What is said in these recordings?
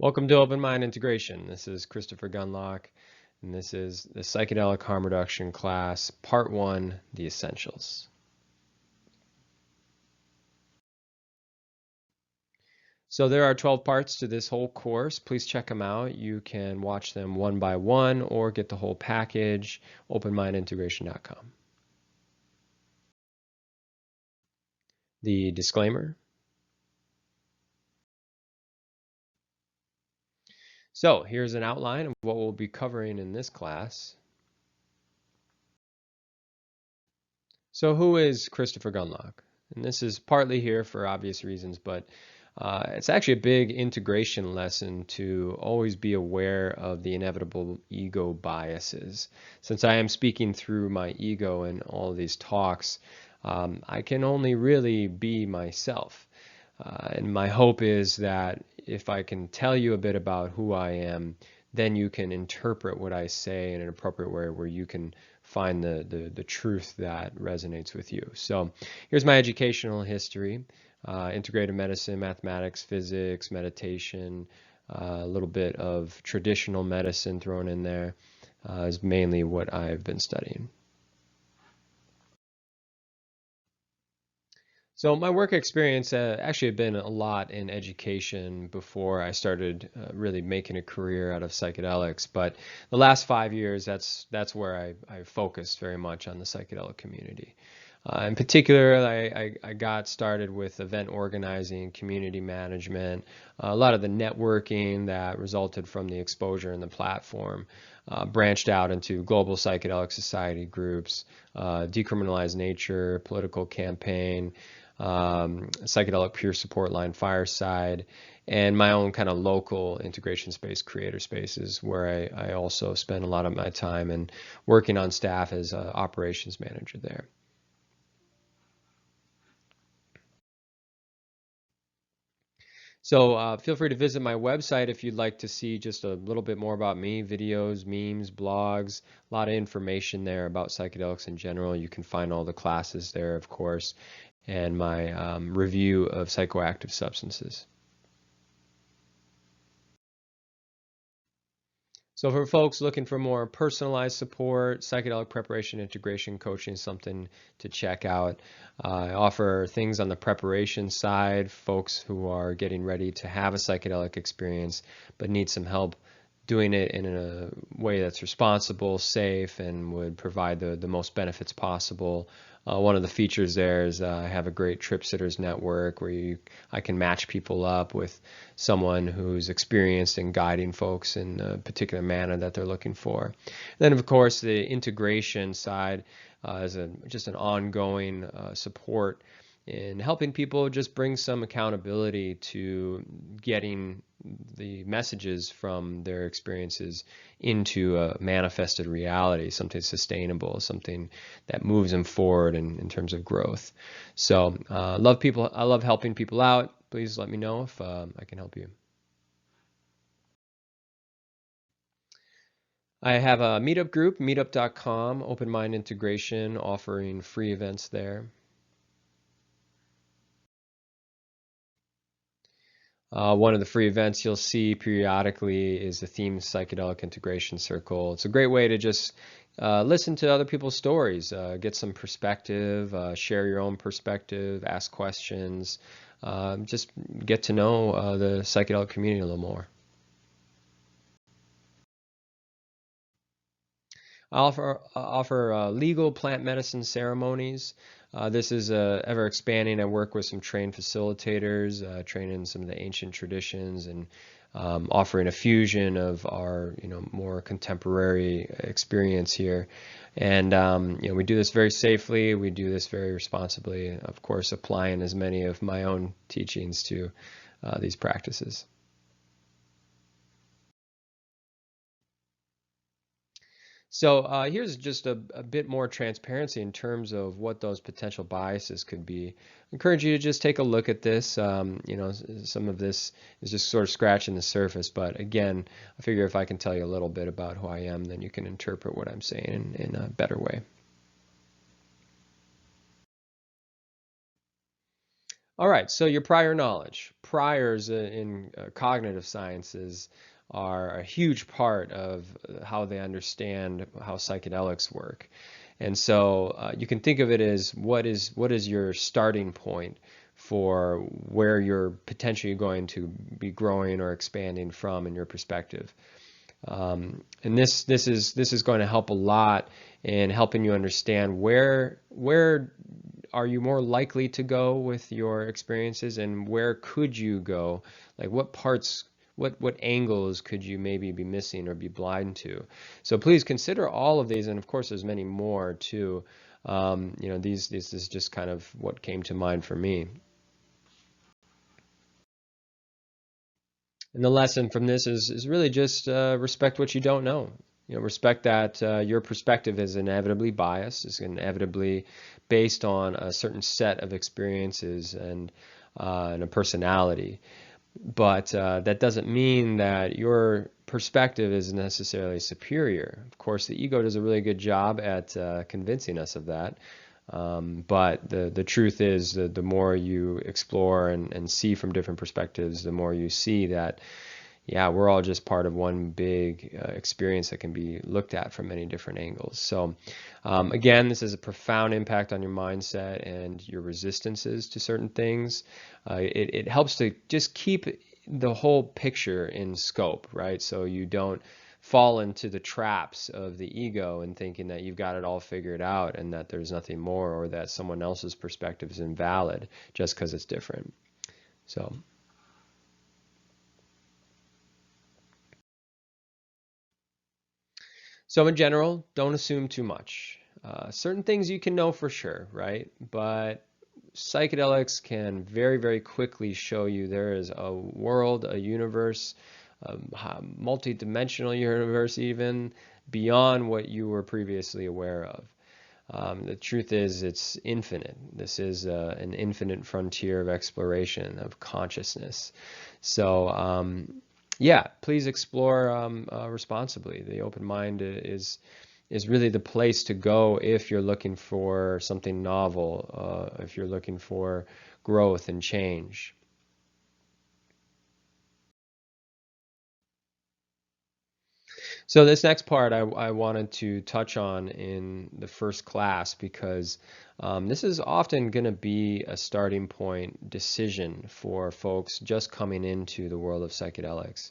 Welcome to Open Mind Integration. This is Christopher Gunlock, and this is the Psychedelic Harm Reduction class, Part 1, The Essentials. So there are 12 parts to this whole course. Please check them out. You can watch them one by one or get the whole package, openmindintegration.com. The disclaimer. So here's an outline of what we'll be covering in this class. So who is Christopher Gunlock? And this is partly here for obvious reasons, but it's actually a big integration lesson to always be aware of the inevitable ego biases. Since I am speaking through my ego in all of these talks, I can only really be myself. And my hope is that if I can tell you a bit about who I am, then you can interpret what I say in an appropriate way where you can find the truth that resonates with you. So here's my educational history. Integrated medicine, mathematics, physics, meditation, a little bit of traditional medicine thrown in there is mainly what I've been studying. So my work experience actually had been a lot in education before I started really making a career out of psychedelics. But the last 5 years, that's where I focused very much on the psychedelic community. In particular, I got started with event organizing, community management, a lot of the networking that resulted from the exposure in the platform, branched out into global psychedelic society groups, decriminalized nature, political campaign, psychedelic peer support line Fireside, and my own kind of local integration space, creator spaces, where I also spend a lot of my time and working on staff as an operations manager there. So feel free to visit my website if you'd like to see just a little bit more about me, videos, memes, blogs, a lot of information there about psychedelics in general. You can find all the classes there, of course, and my review of psychoactive substances. So for folks looking for more personalized support, psychedelic preparation, integration, coaching is something to check out. I offer things on the preparation side, folks who are getting ready to have a psychedelic experience but need some help doing it in a way that's responsible, safe, and would provide the most benefits possible. One of the features there is I have a great trip sitters network where I can match people up with someone who's experienced in guiding folks in a particular manner that they're looking for. Then, of course, the integration side is just an ongoing support in helping people just bring some accountability to getting the messages from their experiences into a manifested reality, something sustainable, something that moves them forward in terms of growth. So I love helping people out. Please let me know if I can help you. I have a meetup group, meetup.com, Open Mind Integration, offering free events there. One of the free events you'll see periodically is the themed psychedelic integration circle. It's a great way to just listen to other people's stories, get some perspective, share your own perspective, ask questions, just get to know the psychedelic community a little more. I offer legal plant medicine ceremonies. This is ever expanding. I work with some trained facilitators, training some of the ancient traditions and offering a fusion of our more contemporary experience here. And we do this very safely. We do this very responsibly. Of course, applying as many of my own teachings to these practices. So here's just a bit more transparency in terms of what those potential biases could be. I encourage you to just take a look at this. Some of this is just sort of scratching the surface, but again, I figure if I can tell you a little bit about who I am, then you can interpret what I'm saying in a better way. All right, so your prior knowledge. Priors in cognitive sciences are a huge part of how they understand how psychedelics work. And so you can think of it as what is your starting point for where you're potentially going to be growing or expanding from in your perspective. And this is going to help a lot in helping you understand where are you more likely to go with your experiences, and where could you go? Like what parts, what angles could you maybe be missing or be blind to? So please consider all of these, and of course there's many more too. This is just kind of what came to mind for me. And the lesson from this is really just respect what you don't know. Respect that your perspective is inevitably biased, is inevitably based on a certain set of experiences and a personality. But that doesn't mean that your perspective is necessarily superior. Of course, the ego does a really good job at convincing us of that. But the truth is that the more you explore and see from different perspectives, the more you see that, yeah, we're all just part of one big experience that can be looked at from many different angles. So again, this has a profound impact on your mindset and your resistances to certain things. It helps to just keep the whole picture in scope, right? So you don't fall into the traps of the ego and thinking that you've got it all figured out and that there's nothing more, or that someone else's perspective is invalid just because it's different. So in general, don't assume too much. Certain things you can know for sure, right? But psychedelics can very, very quickly show you there is a world, a universe, a multi-dimensional universe even, beyond what you were previously aware of. The truth is, it's infinite. This is an infinite frontier of exploration of consciousness. So, yeah, please explore responsibly. The open mind is really the place to go if you're looking for something novel, if you're looking for growth and change. So this next part I wanted to touch on in the first class because this is often going to be a starting point decision for folks just coming into the world of psychedelics.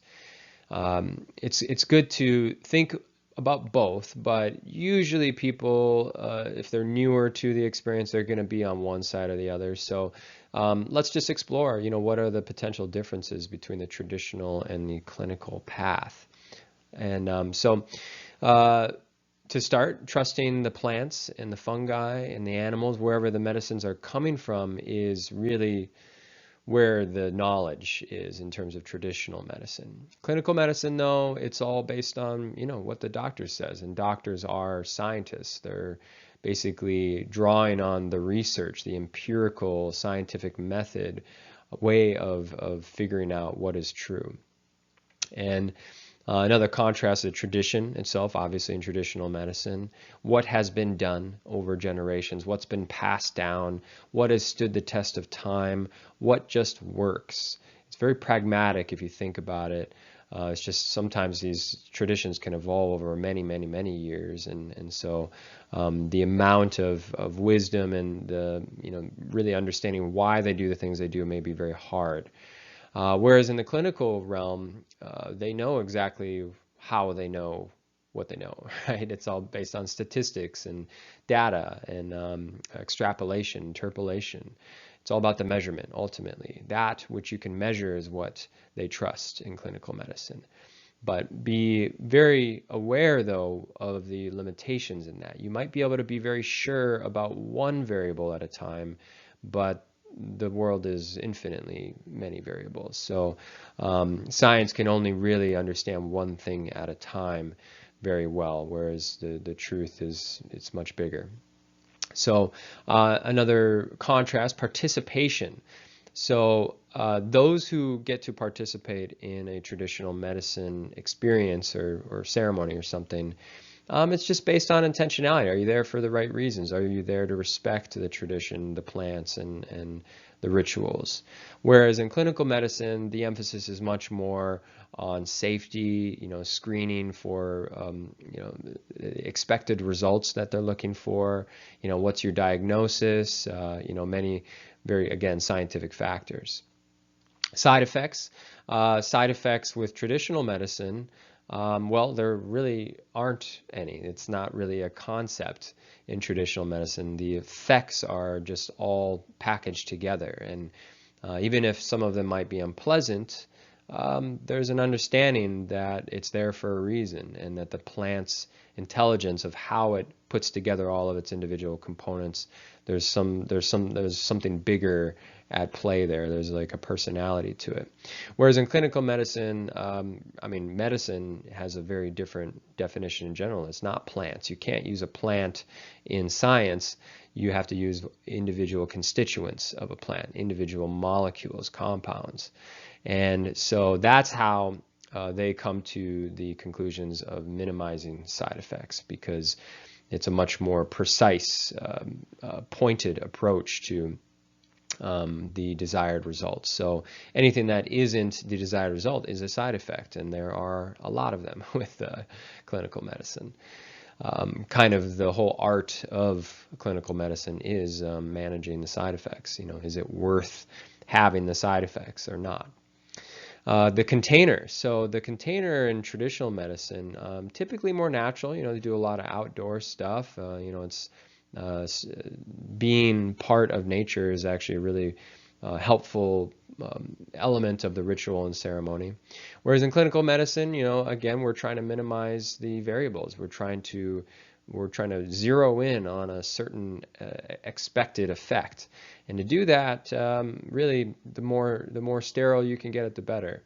It's good to think about both, but usually people, if they're newer to the experience, they're going to be on one side or the other. So let's just explore, what are the potential differences between the traditional and the clinical path. And to start, trusting the plants and the fungi and the animals, wherever the medicines are coming from, is really where the knowledge is in terms of traditional medicine. Clinical medicine, though, it's all based on, what the doctor says. And doctors are scientists. They're basically drawing on the research, the empirical scientific method, way of figuring out what is true. And another contrast is tradition itself, obviously in traditional medicine. What has been done over generations? What's been passed down? What has stood the test of time? What just works? It's very pragmatic if you think about it. It's just sometimes these traditions can evolve over many, many, many years, and so the amount of wisdom and the really understanding why they do the things they do may be very hard. Whereas in the clinical realm, they know exactly how they know what they know, right? It's all based on statistics and data and extrapolation, interpolation. It's all about the measurement, ultimately. That which you can measure is what they trust in clinical medicine. But be very aware, though, of the limitations in that. You might be able to be very sure about one variable at a time, but the world is infinitely many variables. So science can only really understand one thing at a time very well, whereas the truth it's much bigger. So another contrast, participation. So those who get to participate in a traditional medicine experience or ceremony or something, it's just based on intentionality. Are you there for the right reasons? Are you there to respect the tradition, the plants, and the rituals. Whereas in clinical medicine, the emphasis is much more on safety, screening for, expected results that they're looking for, what's your diagnosis, many very, again, scientific factors. Side effects. Side effects with traditional medicine, well, there really aren't any. It's not really a concept in traditional medicine. The effects are just all packaged together. And even if some of them might be unpleasant, there's an understanding that it's there for a reason, and that the plant's intelligence of how it puts together all of its individual components, there's something bigger at play there. There's like a personality to it. Whereas in clinical medicine, medicine has a very different definition in general. It's not plants. You can't use a plant in science. You have to use individual constituents of a plant, individual molecules, compounds. And so that's how they come to the conclusions of minimizing side effects, because it's a much more precise, pointed approach to the desired results. So anything that isn't the desired result is a side effect, and there are a lot of them with clinical medicine. Kind of the whole art of clinical medicine is managing the side effects. Is it worth having the side effects or not? The container. So the container in traditional medicine, typically more natural. They do a lot of outdoor stuff. It's being part of nature is actually a really helpful element of the ritual and ceremony. Whereas in clinical medicine, again, we're trying to minimize the variables. We're trying to zero in on a certain expected effect. And to do that, really, the more sterile you can get it, the better.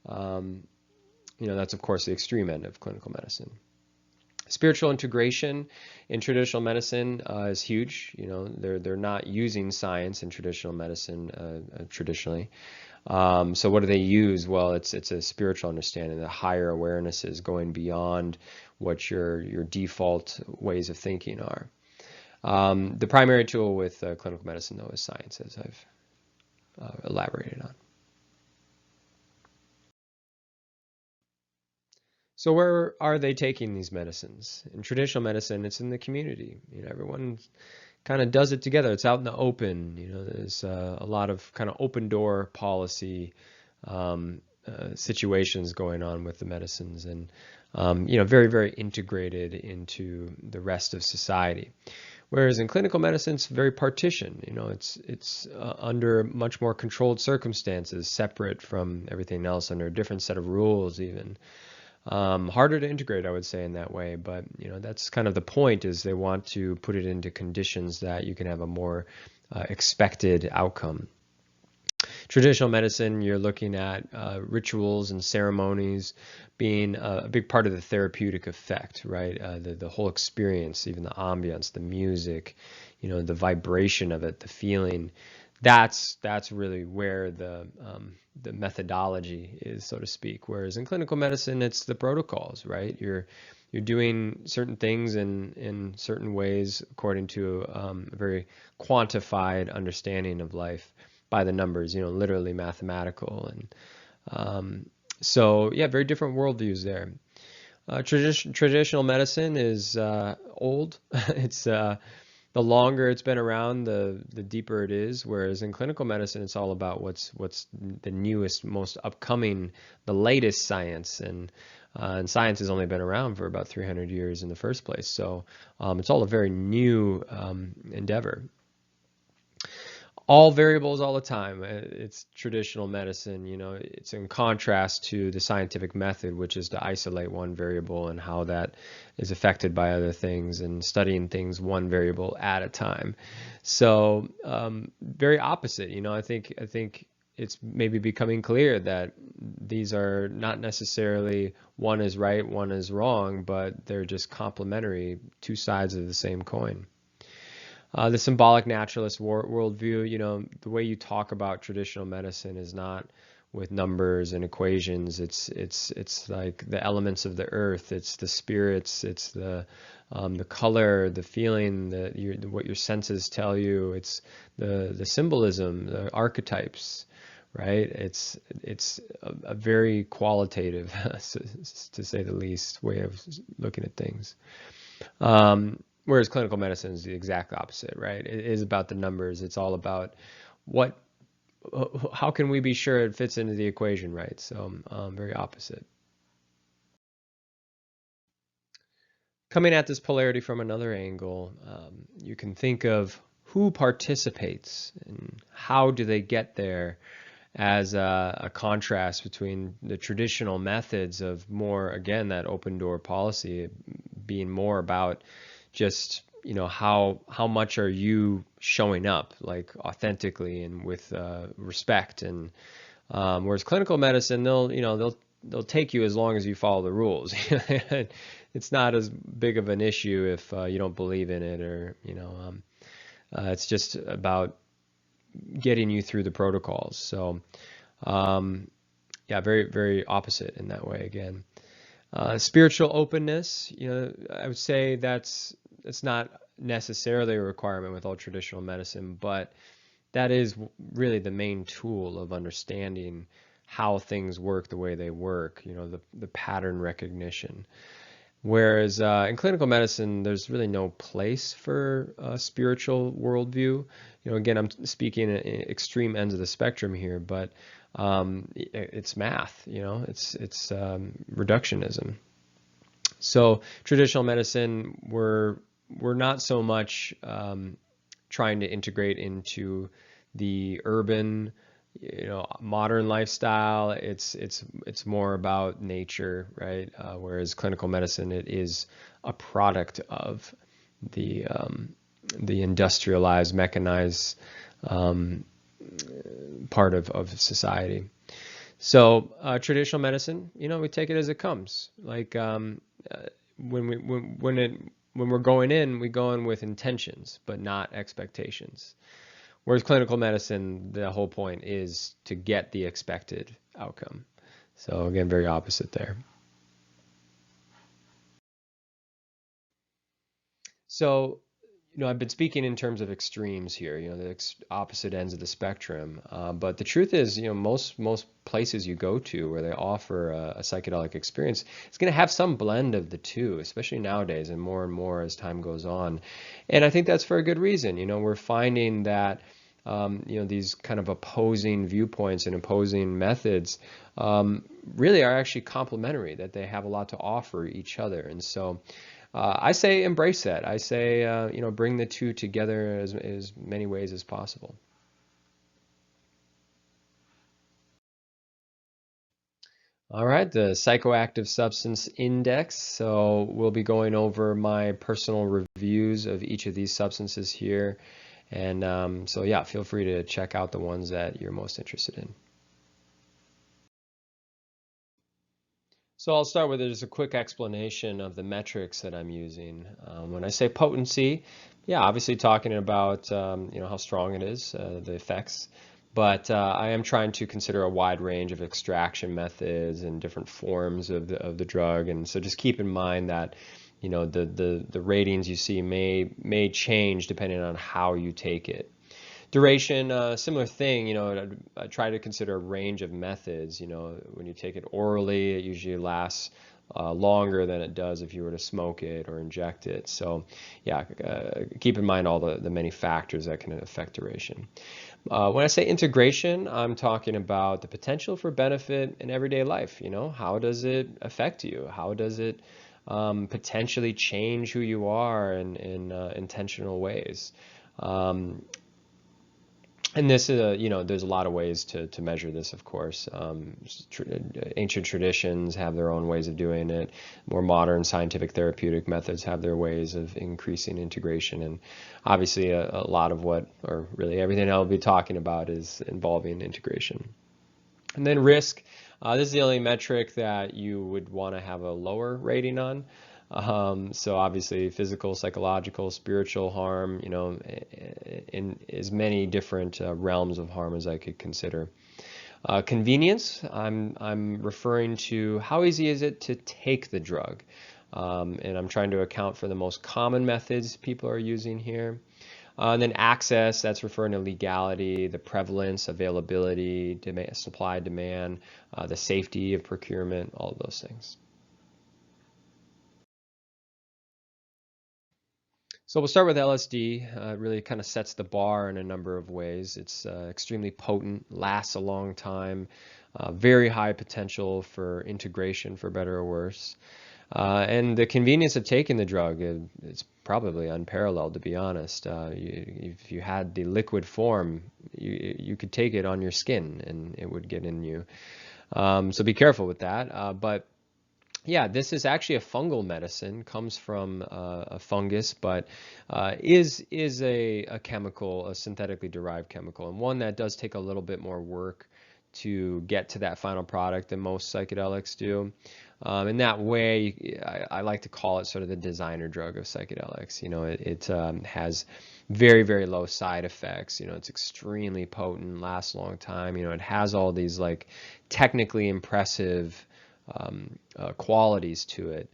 That's, of course, the extreme end of clinical medicine. Spiritual integration in traditional medicine is huge. They're not using science in traditional medicine traditionally. So what do they use? Well, it's a spiritual understanding, the higher awarenesses going beyond what your default ways of thinking are. The primary tool with clinical medicine, though, is science, as I've elaborated on. So where are they taking these medicines? In traditional medicine, it's in the community. Everyone kind of does it together. It's out in the open. There's a lot of kind of open door policy situations going on with the medicines, and very, very integrated into the rest of society. Whereas in clinical medicine, it's very partitioned. It's under much more controlled circumstances, separate from everything else, under a different set of rules even. Harder to integrate, I would say, in that way, but that's kind of the point, is they want to put it into conditions that you can have a more expected outcome. Traditional medicine, you're looking at rituals and ceremonies being a big part of the therapeutic effect, right? The whole experience, even the ambience, the music, the vibration of it, the feeling. That's really where the methodology is, so to speak. Whereas in clinical medicine, it's the protocols, right? You're doing certain things in certain ways according to a very quantified understanding of life by the numbers, literally mathematical. And so, yeah, very different worldviews there. Traditional medicine is old. It's the longer it's been around, the deeper it is. Whereas in clinical medicine, it's all about what's the newest, most upcoming, the latest science. And science has only been around for about 300 years in the first place. So it's all a very new endeavor. All variables all the time. It's traditional medicine, it's in contrast to the scientific method, which is to isolate one variable and how that is affected by other things, and studying things one variable at a time. So very opposite. I think it's maybe becoming clear that these are not necessarily one is right, one is wrong, but they're just complementary, two sides of the same coin. The symbolic naturalist worldview, the way you talk about traditional medicine is not with numbers and equations. It's like the elements of the earth. It's the spirits. It's the color, the feeling, what your senses tell you. It's the symbolism, the archetypes, right? It's a very qualitative, to say the least, way of looking at things. Whereas clinical medicine is the exact opposite, right? It is about the numbers. It's all about how can we be sure it fits into the equation, right? So very opposite. Coming at this polarity from another angle, you can think of who participates and how do they get there as a contrast between the traditional methods of more, again, that open door policy being more about just, how much are you showing up, like authentically and with respect, and whereas clinical medicine, they'll take you as long as you follow the rules. It's not as big of an issue if you don't believe in it, or it's just about getting you through the protocols. So yeah, very, very opposite in that way again. Spiritual openness, I would say it's not necessarily a requirement with all traditional medicine, but that is really the main tool of understanding how things work the way they work, the pattern recognition. Whereas in clinical medicine, there's really no place for a spiritual worldview. Again, I'm speaking at extreme ends of the spectrum here, but it's math. It's reductionism. So traditional medicine, we're not so much trying to integrate into the urban, modern lifestyle. It's more about nature, right? Whereas clinical medicine, it is a product of the industrialized, mechanized part of society. So traditional medicine, we take it as it comes. Like when we're going in, we go in with intentions, but not expectations. Whereas clinical medicine, the whole point is to get the expected outcome. So again, very opposite there. So, I've been speaking in terms of extremes here, the opposite ends of the spectrum. But the truth is, most places you go to where they offer a psychedelic experience, it's going to have some blend of the two, especially nowadays and more as time goes on. And I think that's for a good reason. We're finding that these kind of opposing viewpoints and opposing methods really are actually complementary, that they have a lot to offer each other. And so I say embrace that. I say, bring the two together as many ways as possible. All right, the psychoactive substance index. So we'll be going over my personal reviews of each of these substances here. And so yeah, feel free to check out the ones that you're most interested in. So I'll start with just a quick explanation of the metrics that I'm using. When I say potency, yeah, obviously talking about how strong it is, the effects, but I am trying to consider a wide range of extraction methods and different forms of the drug, and so just keep in mind that the ratings you see may change depending on how you take it. Duration, similar thing, I try to consider a range of methods. When you take it orally, it usually lasts longer than it does if you were to smoke it or inject it. So yeah, keep in mind all the many factors that can affect duration. When I say integration, I'm talking about the potential for benefit in everyday life. How does it affect you? How does it potentially change who you are in intentional ways? And this is, there's a lot of ways to measure this, of course. Ancient traditions have their own ways of doing it. More modern scientific therapeutic methods have their ways of increasing integration. And obviously a lot of what, or really everything I'll be talking about is involving integration. And then risk. This is the only metric that you would want to have a lower rating on. So obviously physical, psychological, spiritual harm, in as many different realms of harm as I could consider. Convenience, I'm referring to how easy is it to take the drug. And I'm trying to account for the most common methods people are using here. And then access, that's referring to legality, the prevalence, availability, demand, supply, demand, the safety of procurement, all of those things. So we'll start with LSD. It really kind of sets the bar in a number of ways. It's extremely potent, lasts a long time, very high potential for integration, for better or worse. And the convenience of taking the drug is probably unparalleled, to be honest. If you had the liquid form, you could take it on your skin and it would get in you. So be careful with that. But yeah, this is actually a fungal medicine, comes from a fungus, but is a chemical, a synthetically derived chemical, and one that does take a little bit more work to get to that final product than most psychedelics do. In that way, I like to call it sort of the designer drug of psychedelics. You know, it has very, very low side effects. You know, it's extremely potent, lasts a long time. You know, it has all these like technically impressive qualities to it.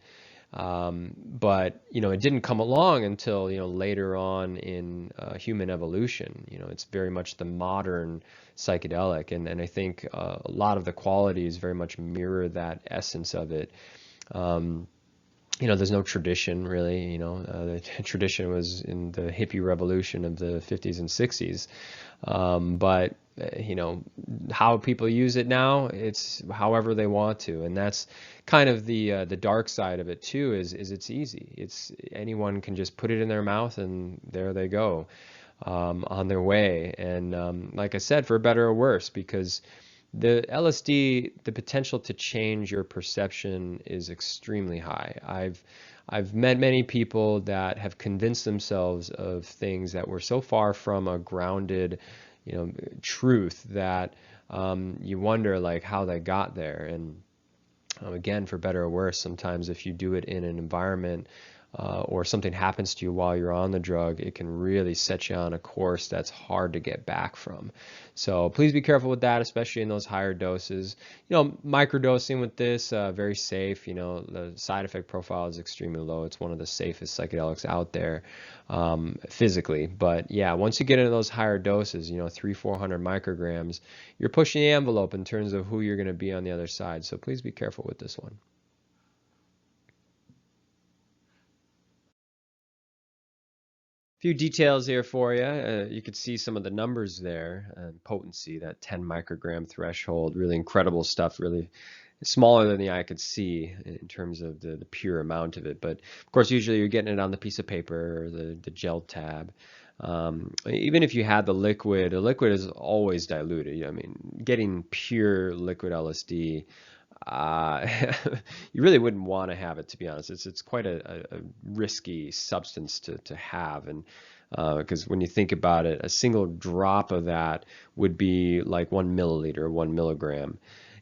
But you know, it didn't come along until, you know, later on in human evolution. You know, it's very much the modern psychedelic, and I think a lot of the qualities very much mirror that essence of it. You know, there's no tradition really. You know, the tradition was in the hippie revolution of the 50s and 60s. But you know, how people use it now, it's however they want to, and that's kind of the dark side of it too. Is it's easy. It's anyone can just put it in their mouth and there they go, on their way. And like I said, for better or worse, because the LSD, the potential to change your perception is extremely high. I've met many people that have convinced themselves of things that were so far from a grounded, you know, truth that you wonder like how they got there. And again, for better or worse, sometimes if you do it in an environment or something happens to you while you're on the drug, it can really set you on a course that's hard to get back from. So please be careful with that, especially in those higher doses. You know, microdosing with this, very safe. You know, the side effect profile is extremely low. It's one of the safest psychedelics out there physically. But yeah, once you get into those higher doses, you know, 300-400 micrograms, you're pushing the envelope in terms of who you're going to be on the other side. So please be careful with this one. Few details here for you. You could see some of the numbers there. Potency, that 10 microgram threshold, really incredible stuff, really smaller than the eye could see in terms of the pure amount of it. But of course, usually you're getting it on the piece of paper or the gel tab. Even if you had the liquid is always diluted. I mean, getting pure liquid LSD, uh, you really wouldn't want to have it, to be honest. It's quite a risky substance to have, and because when you think about it, a single drop of that would be like 1 milliliter, 1 milligram,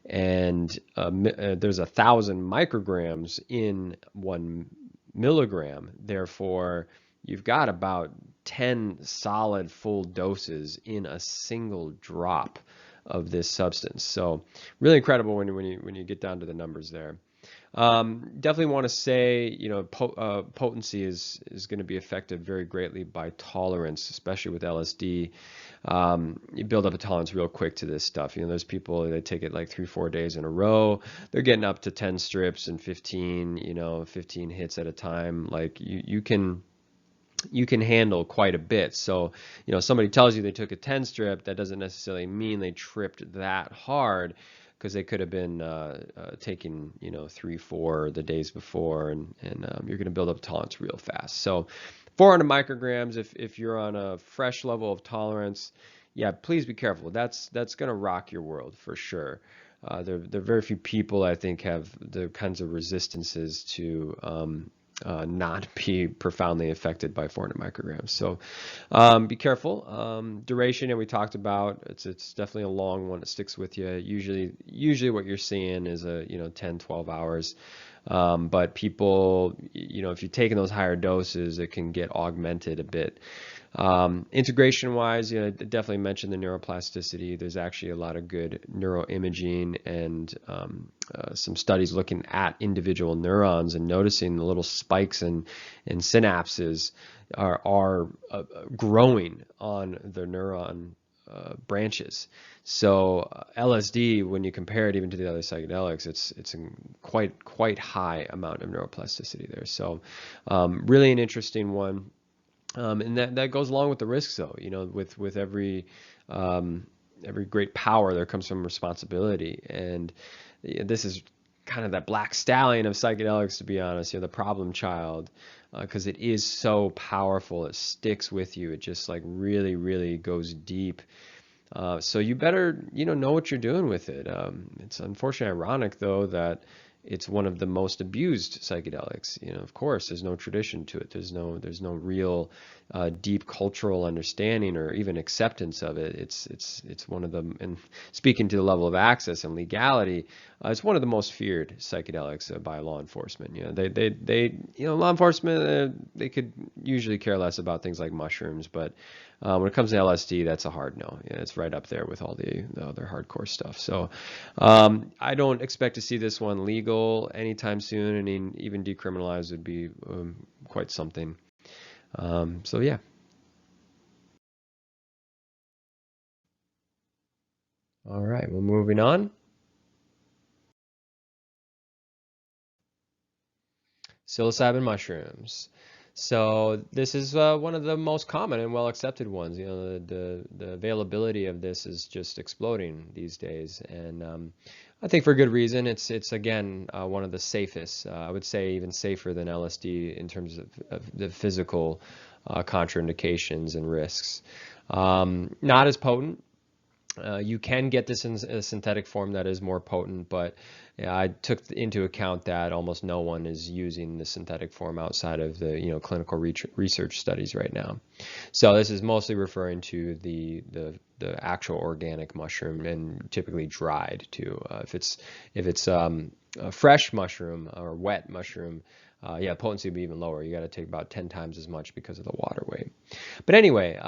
and there's 1,000 micrograms in 1 milligram. Therefore, you've got about 10 solid full doses in a single drop of this substance. So really incredible when you get down to the numbers there. Definitely want to say, you know, potency is going to be affected very greatly by tolerance, especially with LSD. You build up a tolerance real quick to this stuff. You know, there's people, they take it like 3-4 days in a row. They're getting up to 10 strips and 15, you know, 15 hits at a time. Like you can handle quite a bit. So, you know, somebody tells you they took a 10 strip, that doesn't necessarily mean they tripped that hard, because they could have been taking, you know, 3-4 the days before, and you're going to build up tolerance real fast. So 400 micrograms, if you're on a fresh level of tolerance, yeah, please be careful. That's going to rock your world for sure. There are very few people, I think, have the kinds of resistances to not be profoundly affected by 400 micrograms. So be careful. Duration, and we talked about, it's definitely a long one. It sticks with you. Usually what you're seeing is 10, 12 hours. But people, you know, if you're taking those higher doses, it can get augmented a bit. Integration wise, definitely mentioned the neuroplasticity. There's actually a lot of good neuroimaging and some studies looking at individual neurons and noticing the little spikes in synapses are growing on the neuron branches. So LSD, when you compare it even to the other psychedelics, it's a quite high amount of neuroplasticity there. So really an interesting one. And that goes along with the risks, though. With every great power, there comes some responsibility, and this is kind of that black stallion of psychedelics, to be honest. The problem child, because it is so powerful, it sticks with you. It just like really, really goes deep. So you better know what you're doing with it. It's unfortunately ironic, though, that it's one of the most abused psychedelics. Of course, there's no tradition to it. There's no real deep cultural understanding or even acceptance of it. It's one of them. And speaking to the level of access and legality, it's one of the most feared psychedelics by law enforcement. Law enforcement, they could usually care less about things like mushrooms, but when it comes to LSD, that's a hard no. It's right up there with all the other hardcore stuff. So I don't expect to see this one legal anytime soon. I mean, even decriminalized would be quite something. So yeah. All right. Well, moving on. Psilocybin mushrooms. So this is one of the most common and well accepted ones. The availability of this is just exploding these days, and I think for good reason. It's again one of the safest. I would say even safer than LSD in terms of the physical contraindications and risks. Not as potent. You can get this in a synthetic form that is more potent, but I took into account that almost no one is using the synthetic form outside of the clinical research studies right now. So this is mostly referring to the actual organic mushroom, and typically dried too. If it's a fresh mushroom or wet mushroom, yeah, potency would be even lower. You got to take about 10 times as much because of the water weight. But anyway,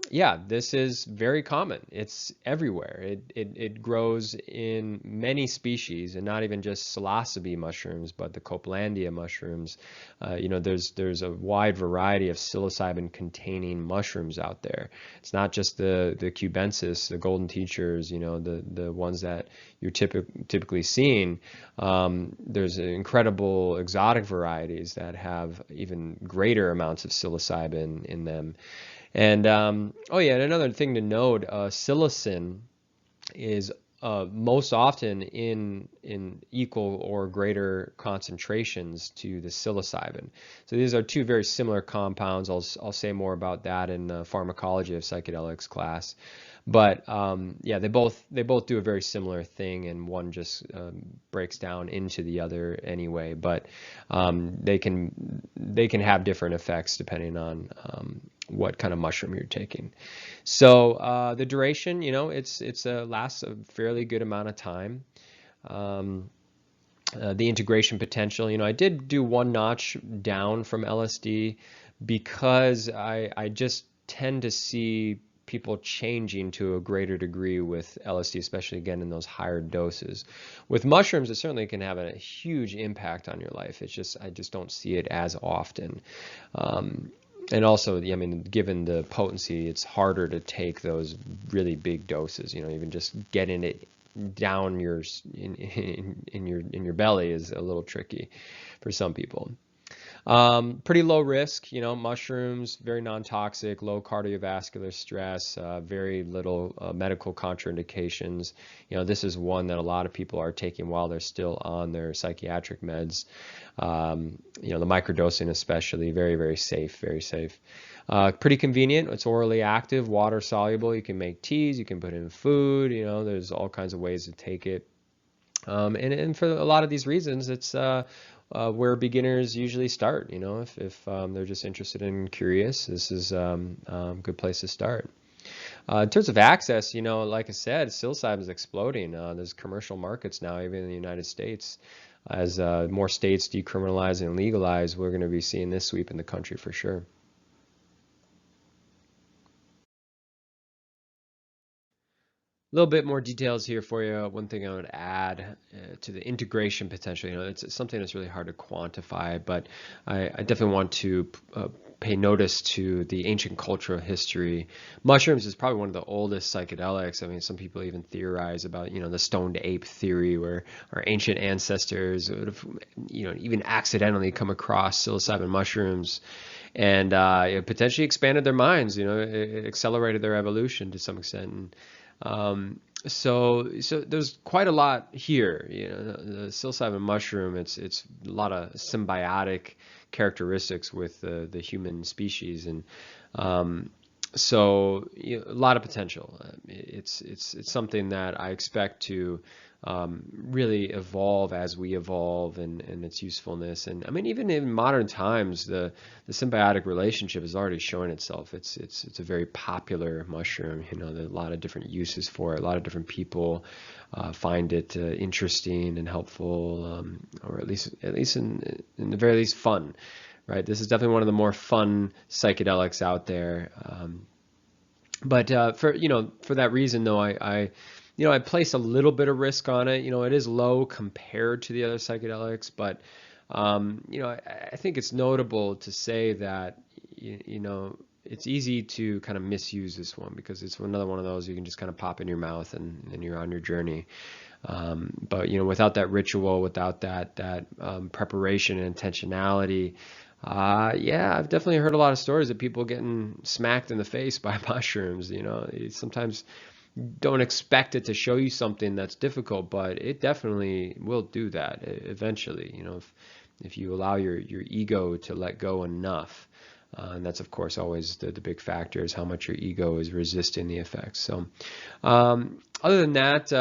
yeah, this is very common. It's everywhere. It grows in many species, and not even just psilocybe mushrooms, but the Copelandia mushrooms. There's a wide variety of psilocybin-containing mushrooms out there. It's not just the cubensis, the golden teachers, the ones that you're typically seeing. There's incredible exotic varieties that have even greater amounts of psilocybin in them. And oh yeah, and another thing to note, psilocin is most often in equal or greater concentrations to the psilocybin. So these are two very similar compounds. I'll say more about that in the pharmacology of psychedelics class. But yeah, they both do a very similar thing, and one just breaks down into the other anyway. But they can have different effects depending on what kind of mushroom you're taking. So the duration, it's lasts a fairly good amount of time. The integration potential, I did do one notch down from LSD because I just tend to see people changing to a greater degree with LSD, especially again in those higher doses. With mushrooms, it certainly can have a huge impact on your life. I just don't see it as often. And also, I mean, given the potency, it's harder to take those really big doses. Even just getting it down in your belly is a little tricky for some people. Pretty low risk, mushrooms, very non-toxic, low cardiovascular stress, very little medical contraindications. This is one that a lot of people are taking while they're still on their psychiatric meds. The microdosing especially, very, very safe, very safe. Pretty convenient. It's orally active, water soluble. You can make teas, you can put it in food, there's all kinds of ways to take it. And for a lot of these reasons, it's where beginners usually start. If they're just interested and curious, this is a good place to start. In terms of access, like I said, psilocybin is exploding. There's commercial markets now, even in the United States. As more states decriminalize and legalize, we're going to be seeing this sweep in the country for sure. little bit more details here for you. One thing I would add to the integration potential, it's something that's really hard to quantify, but I definitely want to pay notice to the ancient cultural history. Mushrooms is probably one of the oldest psychedelics. I mean, some people even theorize about, the stoned ape theory, where our ancient ancestors would have, even accidentally come across psilocybin mushrooms, and it potentially expanded their minds. It accelerated their evolution to some extent. And so there's quite a lot here. The psilocybin mushroom, it's a lot of symbiotic characteristics with the human species, and a lot of potential. It's something that I expect to really evolve as we evolve, and its usefulness. And I mean, even in modern times, the symbiotic relationship is already showing itself. It's a very popular mushroom. There are a lot of different uses for it. A lot of different people find it interesting and helpful, or at least in the very least fun. Right, this is definitely one of the more fun psychedelics out there. But for that reason, though, I place a little bit of risk on it. It is low compared to the other psychedelics, but I think it's notable to say that it's easy to kind of misuse this one, because it's another one of those you can just kind of pop in your mouth and you're on your journey. But without that ritual, without that preparation and intentionality, yeah, I've definitely heard a lot of stories of people getting smacked in the face by mushrooms. You sometimes don't expect it to show you something that's difficult, but it definitely will do that eventually. If you allow your ego to let go enough. And that's, of course, always the big factor, is how much your ego is resisting the effects. So other than that,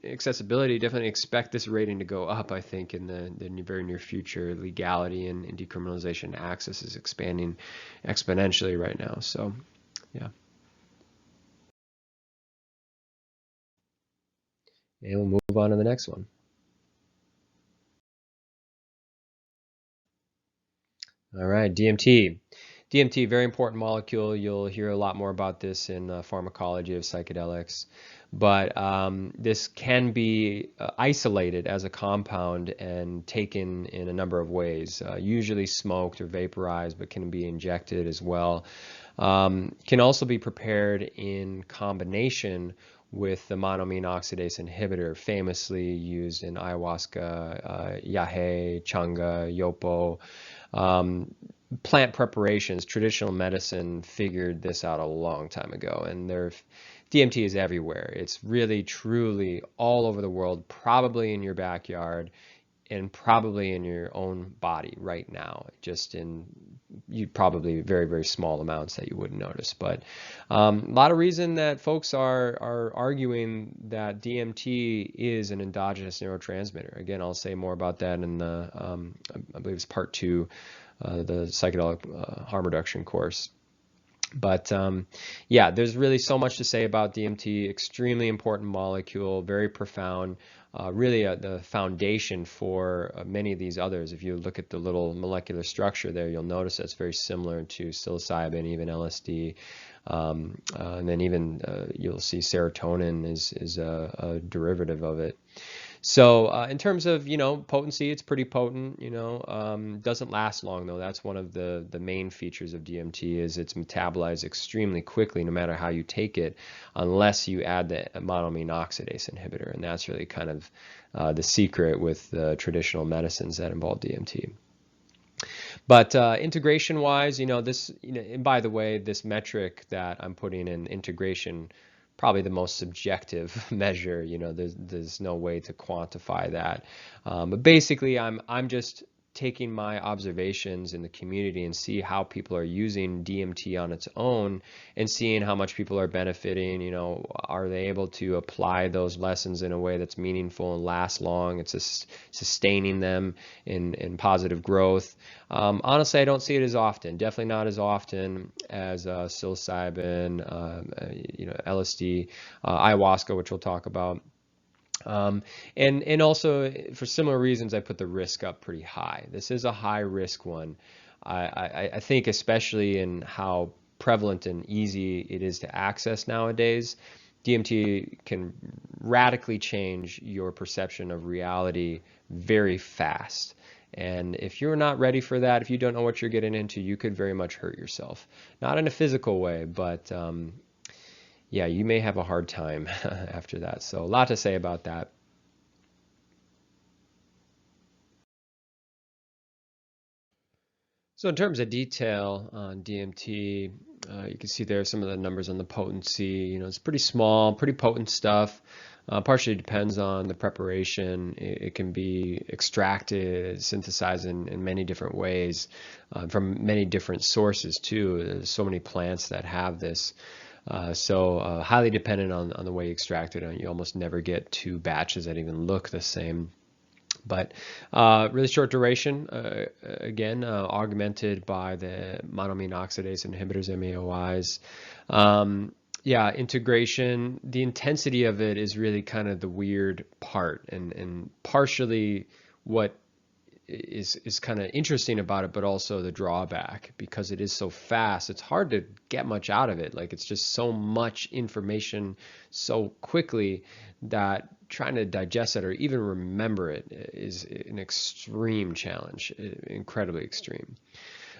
accessibility, definitely expect this rating to go up, I think, in the very near future. Legality and decriminalization access is expanding exponentially right now. So, yeah. And we'll move on to the next one. All right, DMT. DMT, very important molecule. You'll hear a lot more about this in pharmacology of psychedelics. But this can be isolated as a compound and taken in a number of ways, usually smoked or vaporized, but can be injected as well. Can also be prepared in combination with the monoamine oxidase inhibitor, famously used in ayahuasca, yahe, changa, yopo. Plant preparations, traditional medicine figured this out a long time ago, and DMT is everywhere. It's really, truly all over the world, probably in your backyard, and probably in your own body right now, just in probably very, very small amounts that you wouldn't notice. But a lot of reason that folks are arguing that DMT is an endogenous neurotransmitter. Again, I'll say more about that in the, I believe it's part 2, the psychedelic harm reduction course. But yeah, there's really so much to say about DMT. Extremely important molecule, very profound, really the foundation for many of these others. If you look at the little molecular structure there, you'll notice that's very similar to psilocybin, even LSD. And then even you'll see serotonin is a derivative of it. So in terms of, potency, it's pretty potent, doesn't last long though. That's one of the main features of DMT, is it's metabolized extremely quickly no matter how you take it, unless you add the monoamine oxidase inhibitor. And that's really kind of the secret with the traditional medicines that involve DMT. But integration wise, this, and by the way, this metric that I'm putting in, integration, probably the most subjective measure. There's no way to quantify that. But basically, I'm just taking my observations in the community and see how people are using DMT on its own, and seeing how much people are benefiting. Are they able to apply those lessons in a way that's meaningful and lasts long? It's just sustaining them in positive growth. Honestly, I don't see it as often. Definitely not as often as psilocybin, LSD, ayahuasca, which we'll talk about. And also for similar reasons, I put the risk up pretty high. This is a high risk one. I think, especially in how prevalent and easy it is to access nowadays, DMT can radically change your perception of reality very fast. And if you're not ready for that, if you don't know what you're getting into, you could very much hurt yourself. Not in a physical way, but yeah, you may have a hard time after that. So a lot to say about that. So in terms of detail on DMT, you can see there some of the numbers on the potency. It's pretty small, pretty potent stuff. Partially depends on the preparation. It can be extracted, synthesized in many different ways from many different sources too. There's so many plants that have this. So highly dependent on the way you extract it. You almost never get two batches that even look the same. But really short duration, again, augmented by the monoamine oxidase inhibitors, MAOIs. Yeah, integration, the intensity of it is really kind of the weird part, and partially what is kind of interesting about it, but also the drawback, because it is so fast. It's hard to get much out of it. Like, it's just so much information so quickly that trying to digest it or even remember it is an extreme challenge, incredibly extreme.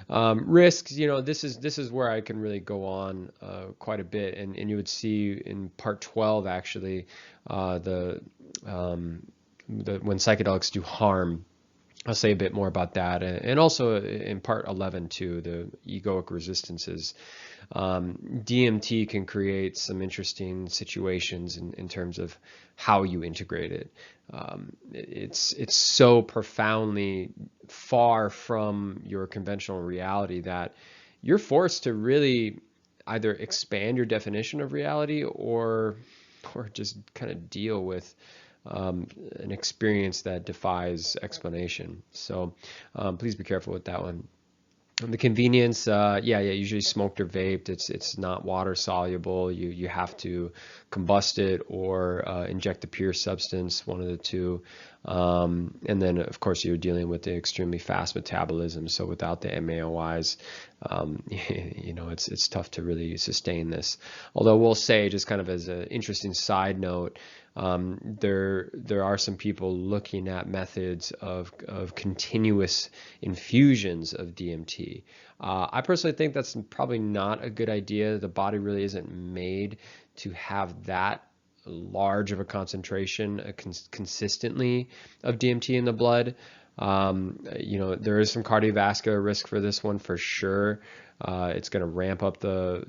Risks, this is where I can really go on quite a bit, and you would see in part 12 actually when psychedelics do harm. I'll say a bit more about that, and also in part 11 too, the egoic resistances. DMT can create some interesting situations in terms of how you integrate it. It's so profoundly far from your conventional reality that you're forced to really either expand your definition of reality or just kind of deal with an experience that defies explanation. So please be careful with that one. And the convenience, yeah, usually smoked or vaped. It's not water soluble. You have to combust it or inject the pure substance, one of the two. And then of course you're dealing with the extremely fast metabolism. So without the MAOIs, it's tough to really sustain this. Although we'll say, just kind of as an interesting side note, there are some people looking at methods of continuous infusions of DMT. I personally think that's probably not a good idea. The body really isn't made to have that large of a concentration consistently of DMT in the blood. There is some cardiovascular risk for this one for sure. It's going to ramp up the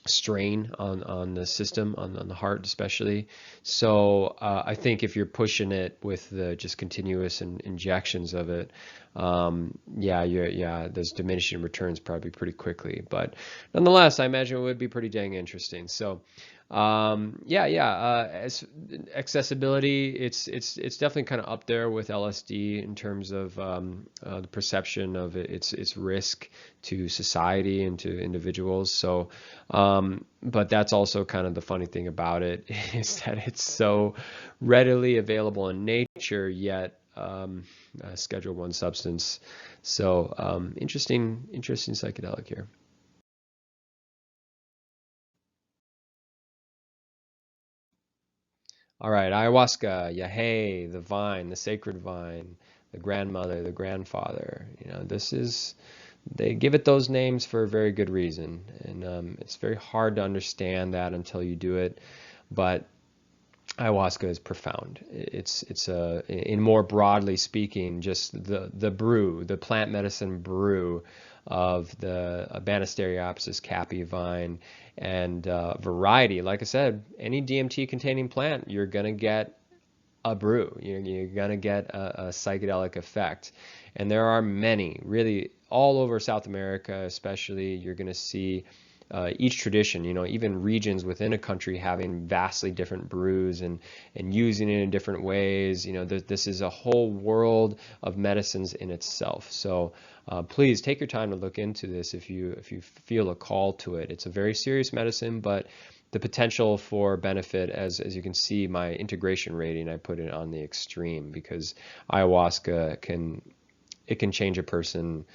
strain on the system, on the heart especially. So I think if you're pushing it with the just continuous injections of it, those diminishing returns probably pretty quickly. But nonetheless, I imagine it would be pretty dang interesting. So as accessibility, it's definitely kind of up there with LSD in terms of the perception of its risk to society and to individuals. So, but that's also kind of the funny thing about it, is that it's so readily available in nature, yet Schedule 1 substance. So interesting psychedelic here. All right, ayahuasca, yahe, the vine, the sacred vine, the grandmother, the grandfather. They give it those names for a very good reason. And it's very hard to understand that until you do it. But ayahuasca is profound. In more broadly speaking, just the plant medicine brew of the Banisteriopsis caapi vine and variety. Like I said, any DMT containing plant, you're gonna get a brew. You're gonna get a psychedelic effect, and there are many, really all over South America, especially. You're gonna see each tradition, even regions within a country having vastly different brews and using it in different ways. This is a whole world of medicines in itself. So please take your time to look into this if you feel a call to it. It's a very serious medicine, but the potential for benefit, as you can see, my integration rating, I put it on the extreme, because ayahuasca can change a person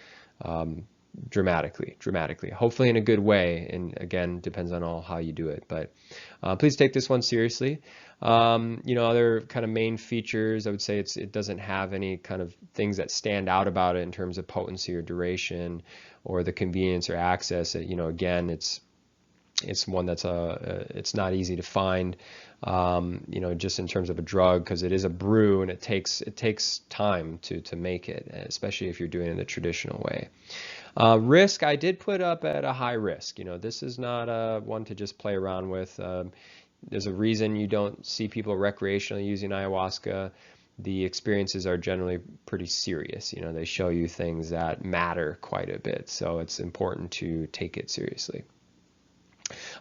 dramatically, hopefully in a good way. And again, depends on how you do it, but please take this one seriously. Other kind of main features, I would say it doesn't have any kind of things that stand out about it in terms of potency or duration or the convenience or access. Again, it's one that's it's not easy to find, just in terms of a drug, because it is a brew and it takes time to make it, especially if you're doing it in the traditional way. Risk, I did put up at a high risk. This is not one to just play around with. There's a reason you don't see people recreationally using ayahuasca. The experiences are generally pretty serious. They show you things that matter quite a bit, so it's important to take it seriously.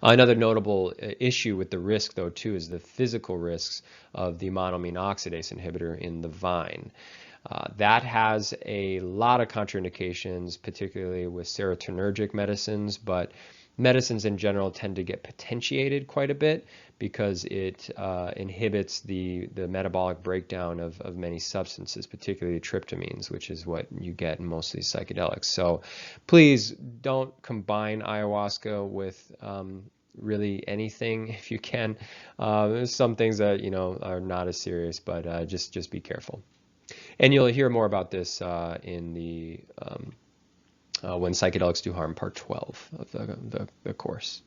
Another notable issue with the risk, though, too, is the physical risks of the monoamine oxidase inhibitor in the vine. That has a lot of contraindications, particularly with serotonergic medicines, but medicines in general tend to get potentiated quite a bit because it inhibits the metabolic breakdown of many substances, particularly tryptamines, which is what you get in most of these psychedelics. So please don't combine ayahuasca with really anything if you can. There's some things that are not as serious, but just be careful. And you'll hear more about this in the When Psychedelics Do Harm, Part 12 of the course.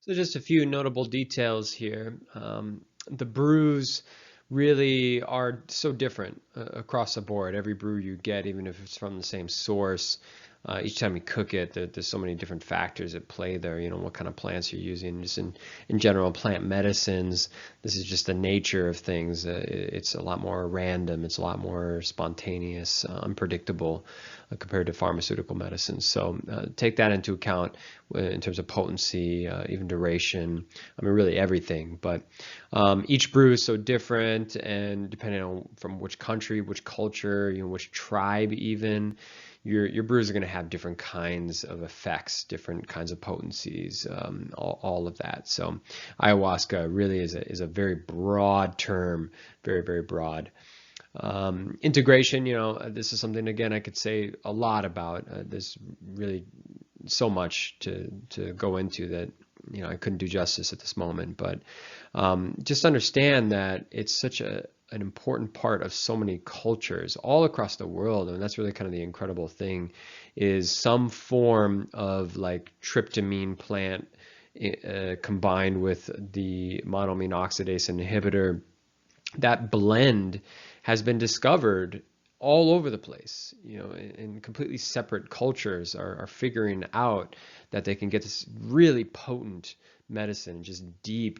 So just a few notable details here. The brews really are so different across the board. Every brew you get, even if it's from the same source, each time you cook it, there's so many different factors at play there. What kind of plants you're using. Just in general, plant medicines, this is just the nature of things. It's a lot more random. It's a lot more spontaneous, unpredictable compared to pharmaceutical medicines. So take that into account in terms of potency, even duration. I mean, really everything. But each brew is so different, and depending on from which country, which culture, which tribe even, your brews are going to have different kinds of effects, different kinds of potencies, all of that. So ayahuasca really is a very broad term, very, very broad. Integration, this is something, again, I could say a lot about. There's really so much to go into that I couldn't do justice at this moment, but just understand that it's such an important part of so many cultures all across the world. And that's really kind of the incredible thing, is some form of like tryptamine plant combined with the monoamine oxidase inhibitor. That blend has been discovered all over the place, in completely separate cultures are figuring out that they can get this really potent medicine, just deep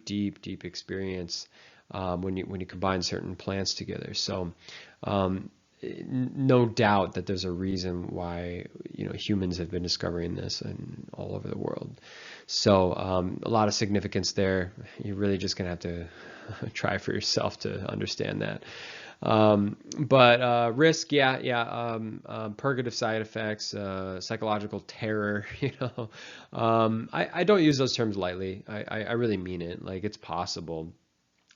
experience when you combine certain plants together. So no doubt that there's a reason why humans have been discovering this and all over the world. So a lot of significance there. You're really just gonna have to try for yourself to understand that. But risk, purgative side effects, psychological terror, I don't use those terms lightly. I really mean it. Like, it's possible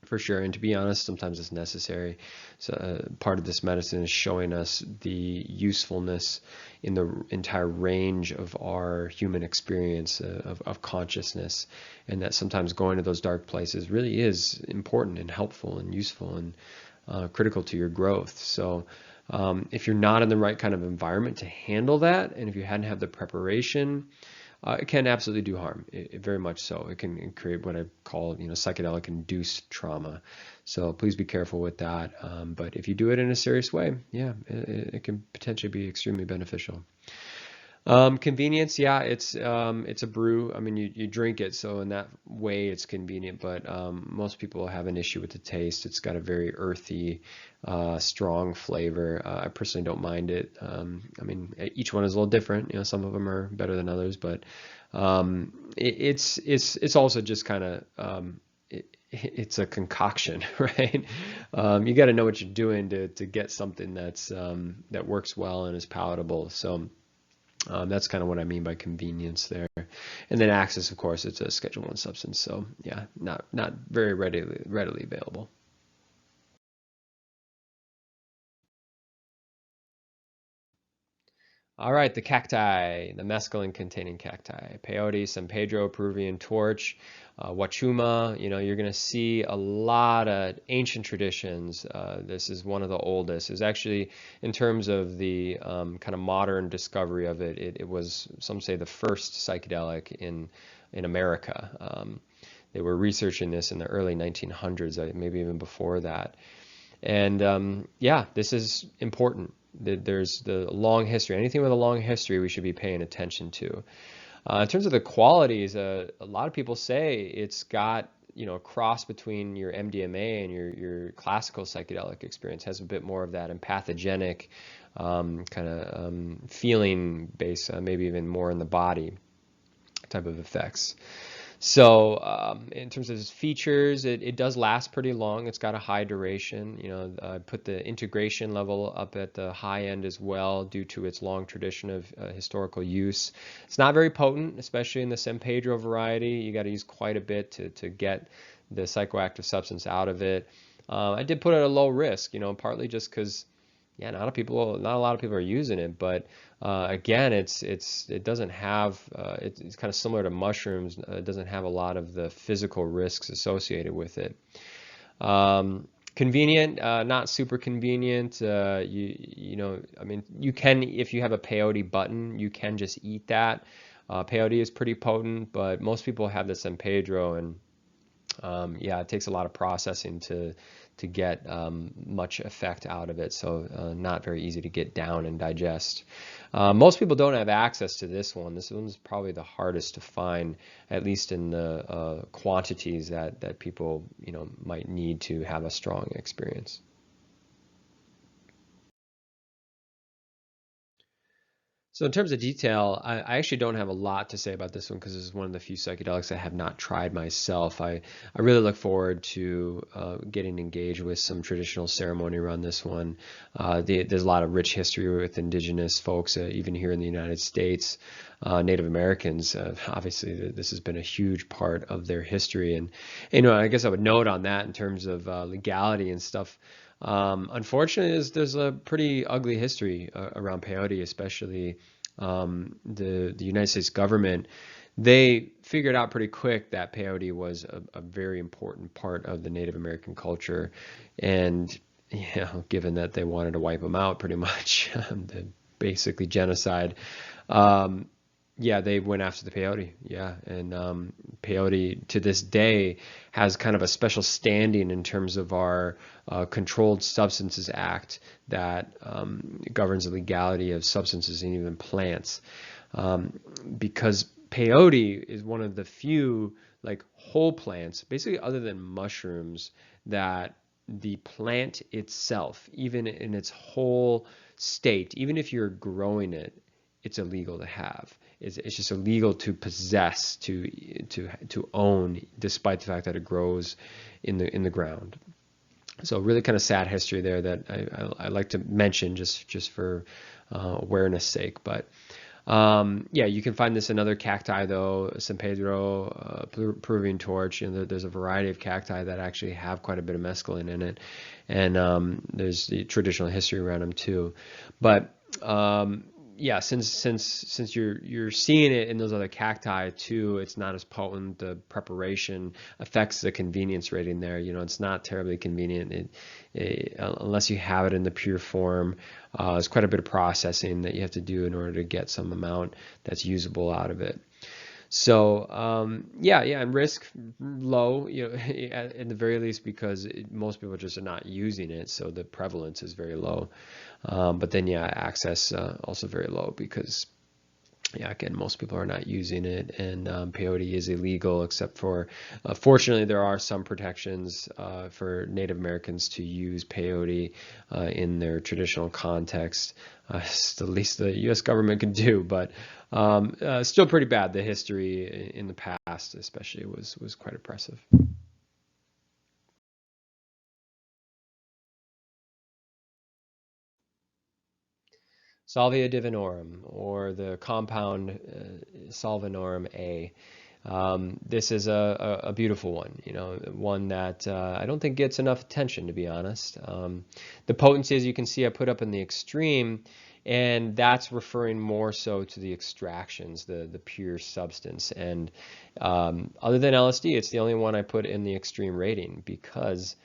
for sure. And to be honest, sometimes it's necessary. So part of this medicine is showing us the usefulness in the entire range of our human experience of consciousness, and that sometimes going to those dark places really is important and helpful and useful and critical to your growth. So if you're not in the right kind of environment to handle that, and if you hadn't had the preparation, it can absolutely do harm. It very much so. It can create what I call, psychedelic induced trauma. So please be careful with that. But if you do it in a serious way, it can potentially be extremely beneficial. Convenience, it's a brew. I mean, you drink it, so in that way it's convenient, but most people have an issue with the taste. It's got a very earthy, strong flavor. I personally don't mind it. I mean, each one is a little different. Some of them are better than others, but it's also just kind of it's a concoction, right? You got to know what you're doing to get something that works well and is palatable. So that's kind of what I mean by convenience there. And then access, of course, it's a Schedule I substance, so not very readily available. All right, the cacti, the mescaline-containing cacti, peyote, San Pedro, Peruvian torch, wachuma. You're going to see a lot of ancient traditions. This is one of the oldest. It's actually, in terms of the kind of modern discovery of it, it was, some say, the first psychedelic in America. They were researching this in the early 1900s, maybe even before that. And yeah, this is important. There's the long history. Anything with a long history, we should be paying attention to. In terms of the qualities, a lot of people say it's got, a cross between your MDMA and your classical psychedelic experience. Has a bit more of that empathogenic kind of feeling base, maybe even more in the body type of effects. So in terms of its features, it does last pretty long. It's got a high duration. I put the integration level up at the high end as well due to its long tradition of historical use. It's not very potent, especially in the San Pedro variety. You got to use quite a bit to get the psychoactive substance out of it. I did put it at a low risk, partly just because, yeah, not a lot of people are using it, but again, it doesn't have it's kind of similar to mushrooms. It doesn't have a lot of the physical risks associated with it. Convenient, not super convenient. I mean, you can, if you have a peyote button, you can just eat that. Peyote is pretty potent, but most people have the San Pedro, and yeah, it takes a lot of processing to get much effect out of it, so not very easy to get down and digest. Most people don't have access to this one. This one's probably the hardest to find, at least in the quantities that people might need to have a strong experience. So in terms of detail, I actually don't have a lot to say about this one because this is one of the few psychedelics I have not tried myself. I really look forward to getting engaged with some traditional ceremony around this one. There's a lot of rich history with indigenous folks, even here in the United States. Native Americans, obviously, this has been a huge part of their history. And, I guess I would note on that in terms of legality and stuff. Unfortunately, there's a pretty ugly history around peyote, especially the United States government. They figured out pretty quick that peyote was a very important part of the Native American culture, and given that they wanted to wipe them out pretty much, basically genocide. Yeah, they went after the peyote. Yeah, and peyote to this day has kind of a special standing in terms of our Controlled Substances Act that governs the legality of substances and even plants. Because peyote is one of the few whole plants, basically other than mushrooms, that the plant itself, even in its whole state, even if you're growing it, it's illegal to have. It's just illegal to possess, to own, despite the fact that it grows in the ground. So really kind of sad history there that I like to mention just for awareness sake. But yeah, you can find this in other cacti though, San Pedro, Peruvian torch. There's a variety of cacti that actually have quite a bit of mescaline in it, and there's the traditional history around them too. But yeah, since you're seeing it in those other cacti too, it's not as potent. The preparation affects the convenience rating there. It's not terribly convenient unless you have it in the pure form. There's quite a bit of processing that you have to do in order to get some amount that's usable out of it. So yeah, and risk low, at the very least, because most people just are not using it, so the prevalence is very low. But then yeah, access also very low because yeah, again, most people are not using it, and peyote is illegal except for, fortunately, there are some protections for Native Americans to use peyote in their traditional context. It's the least the U.S. government can do, but still pretty bad. The history in the past, especially, was quite oppressive. Salvia divinorum, or the compound Salvinorum A. This is a beautiful one, one that I don't think gets enough attention, to be honest. The potency, as you can see, I put up in the extreme, and that's referring more so to the extractions, the pure substance. And other than LSD, it's the only one I put in the extreme rating because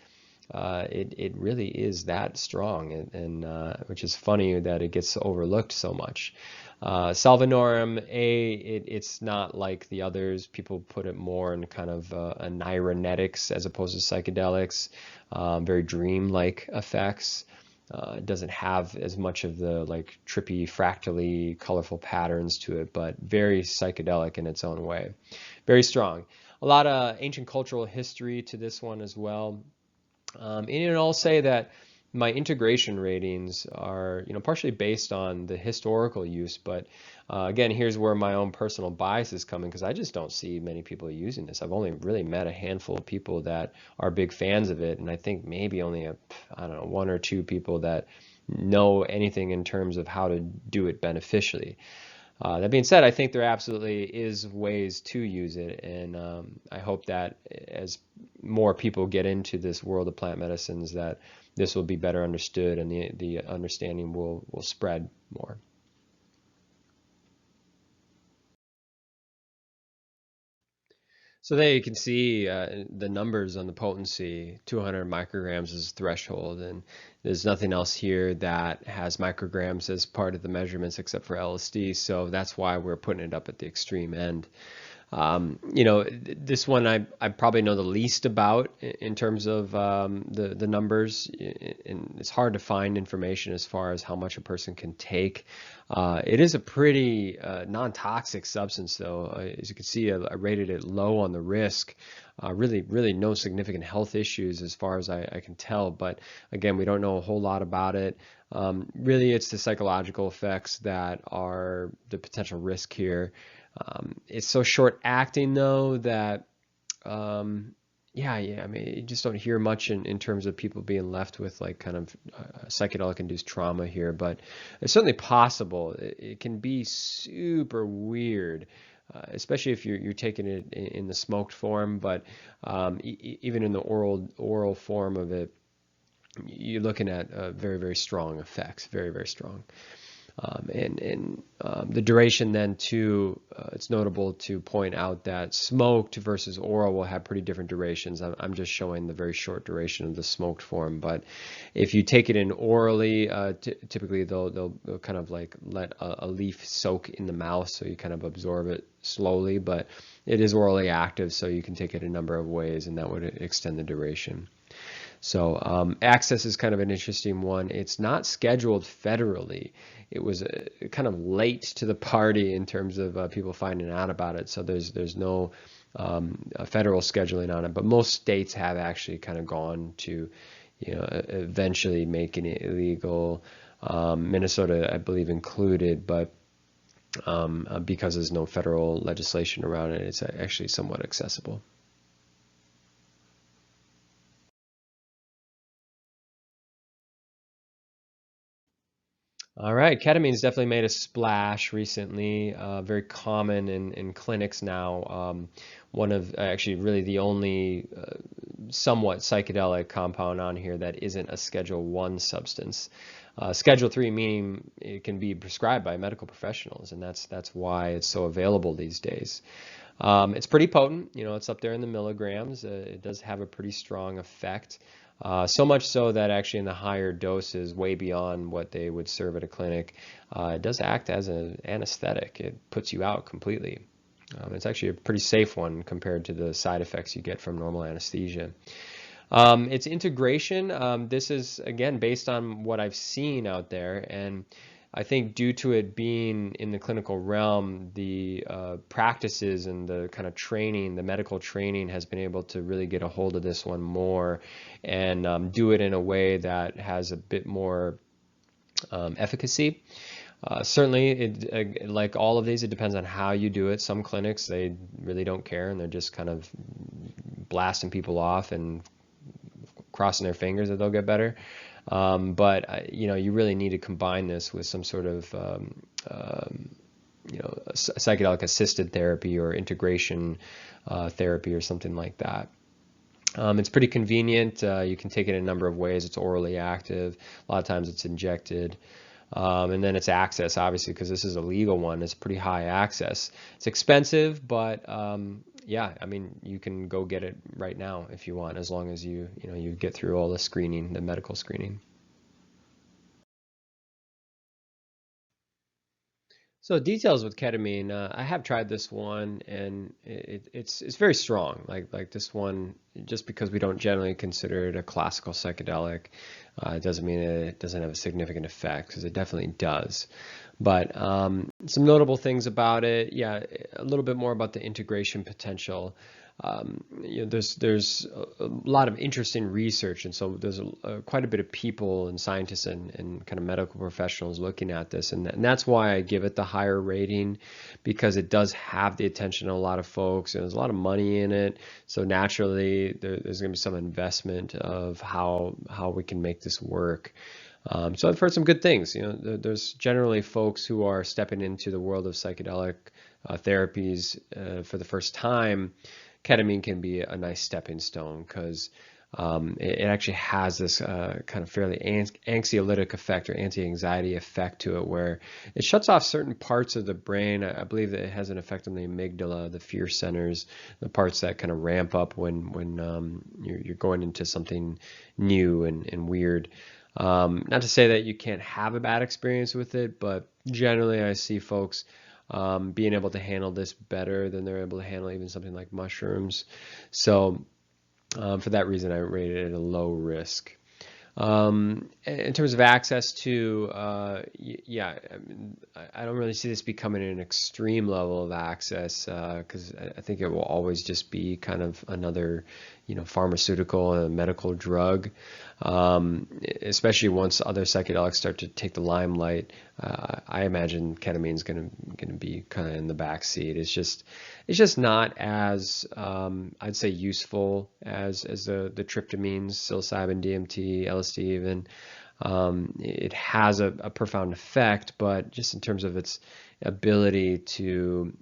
it really is that strong, and which is funny that it gets overlooked so much. Salvinorum, it's not like the others. People put it more in kind of a neuronetics as opposed to psychedelics, very dream-like effects. It doesn't have as much of the like trippy, fractally colorful patterns to it, but very psychedelic in its own way. Very strong. A lot of ancient cultural history to this one as well. And I'll say that my integration ratings are, partially based on the historical use, but again, here's where my own personal bias is coming because I just don't see many people using this. I've only really met a handful of people that are big fans of it, and I think maybe only I don't know, one or two people that know anything in terms of how to do it beneficially. That being said, I think there absolutely is ways to use it, and I hope that as more people get into this world of plant medicines, that this will be better understood and the understanding will spread more. So there you can see the numbers on the potency. 200 micrograms is threshold, and there's nothing else here that has micrograms as part of the measurements except for LSD. So that's why we're putting it up at the extreme end. This one I probably know the least about in terms of the numbers, and it's hard to find information as far as how much a person can take. It is a pretty non-toxic substance, though. As you can see, I rated it low on the risk. Really no significant health issues as far as I can tell, but again, we don't know a whole lot about it. Really, it's the psychological effects that are the potential risk here. It's so short acting though that yeah, I mean, you just don't hear much in terms of people being left with like kind of psychedelic induced trauma here, but it's certainly possible. It can be super weird, especially if you're taking it in the smoked form, but even in the oral form of it, you're looking at very strong effects, very strong. The duration then too, it's notable to point out that smoked versus oral will have pretty different durations. I'm just showing the very short duration of the smoked form, but if you take it in orally, typically they'll kind of like let a leaf soak in the mouth, so you kind of absorb it slowly, but it is orally active, so you can take it a number of ways, and that would extend the duration. So access is kind of an interesting one. It's not scheduled federally. It was kind of late to the party in terms of people finding out about it. So there's no federal scheduling on it, but most states have actually kind of gone to, eventually making it illegal. Minnesota, I believe, included, but because there's no federal legislation around it, it's actually somewhat accessible. All right, ketamine's definitely made a splash recently. Very common in clinics now. One of actually really the only somewhat psychedelic compound on here that isn't a Schedule 1 substance. Schedule 3 meaning it can be prescribed by medical professionals, and that's why it's so available these days. It's pretty potent, it's up there in the milligrams. It does have a pretty strong effect. So much so that actually in the higher doses, way beyond what they would serve at a clinic, it does act as an anesthetic. It puts you out completely. It's actually a pretty safe one compared to the side effects you get from normal anesthesia. Its integration, this is again based on what I've seen out there, and I think due to it being in the clinical realm, the practices and the kind of training, the medical training has been able to really get a hold of this one more and do it in a way that has a bit more efficacy. Certainly, like all of these, it depends on how you do it. Some clinics, they really don't care, and they're just kind of blasting people off and crossing their fingers that they'll get better. But you really need to combine this with some sort of psychedelic assisted therapy or integration therapy or something like that. It's pretty convenient. You can take it in a number of ways. It's orally active. A lot of times it's injected. And then it's access, obviously, because this is a legal one. It's pretty high access. It's expensive, but yeah, I mean, you can go get it right now if you want, as long as you get through all the screening, the medical screening. So details with ketamine, I have tried this one, and it's very strong. Like this one, just because we don't generally consider it a classical psychedelic, it doesn't mean it doesn't have a significant effect, because it definitely does. But some notable things about it, yeah, a little bit more about the integration potential. There's a lot of interesting research, and so there's quite a bit of people and scientists and kind of medical professionals looking at this, and that's why I give it the higher rating, because it does have the attention of a lot of folks, and there's a lot of money in it. So naturally, there's going to be some investment of how we can make this work. So I've heard some good things. There's generally folks who are stepping into the world of psychedelic therapies for the first time. Ketamine can be a nice stepping stone, because it actually has this kind of fairly anxiolytic effect, or anti-anxiety effect to it, where it shuts off certain parts of the brain. I believe that it has an effect on the amygdala, the fear centers, the parts that kind of ramp up when you're going into something new and weird. Not to say that you can't have a bad experience with it, but generally I see folks being able to handle this better than they're able to handle even something like mushrooms. So for that reason, I rated it a low risk. In terms of access to, yeah, I don't really see this becoming an extreme level of access, because I think it will always just be kind of another, pharmaceutical and medical drug. Especially once other psychedelics start to take the limelight, I imagine ketamine is gonna be kind of in the back seat. It's just not as I'd say useful as the tryptamines, psilocybin, DMT, LSD even. It has a profound effect, but just in terms of its ability to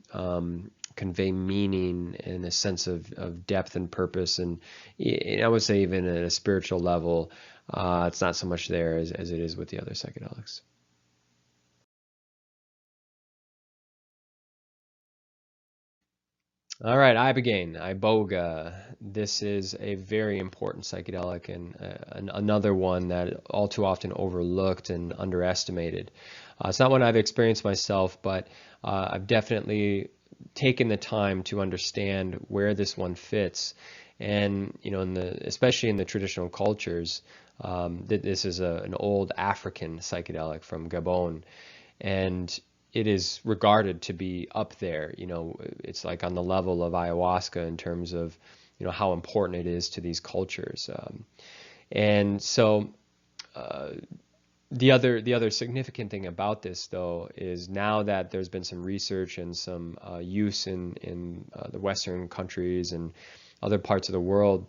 convey meaning and a sense of depth and purpose, and I would say even at a spiritual level, it's not so much there as it is with the other psychedelics. All right, iboga. This is a very important psychedelic, and another one that all too often overlooked and underestimated. It's not one I've experienced myself, but I've definitely taken the time to understand where this one fits. And especially in the traditional cultures, this is an old African psychedelic from Gabon, and it is regarded to be up there. It's like on the level of ayahuasca in terms of, how important it is to these cultures. And so the other significant thing about this, though, is now that there's been some research and some use in the Western countries and other parts of the world,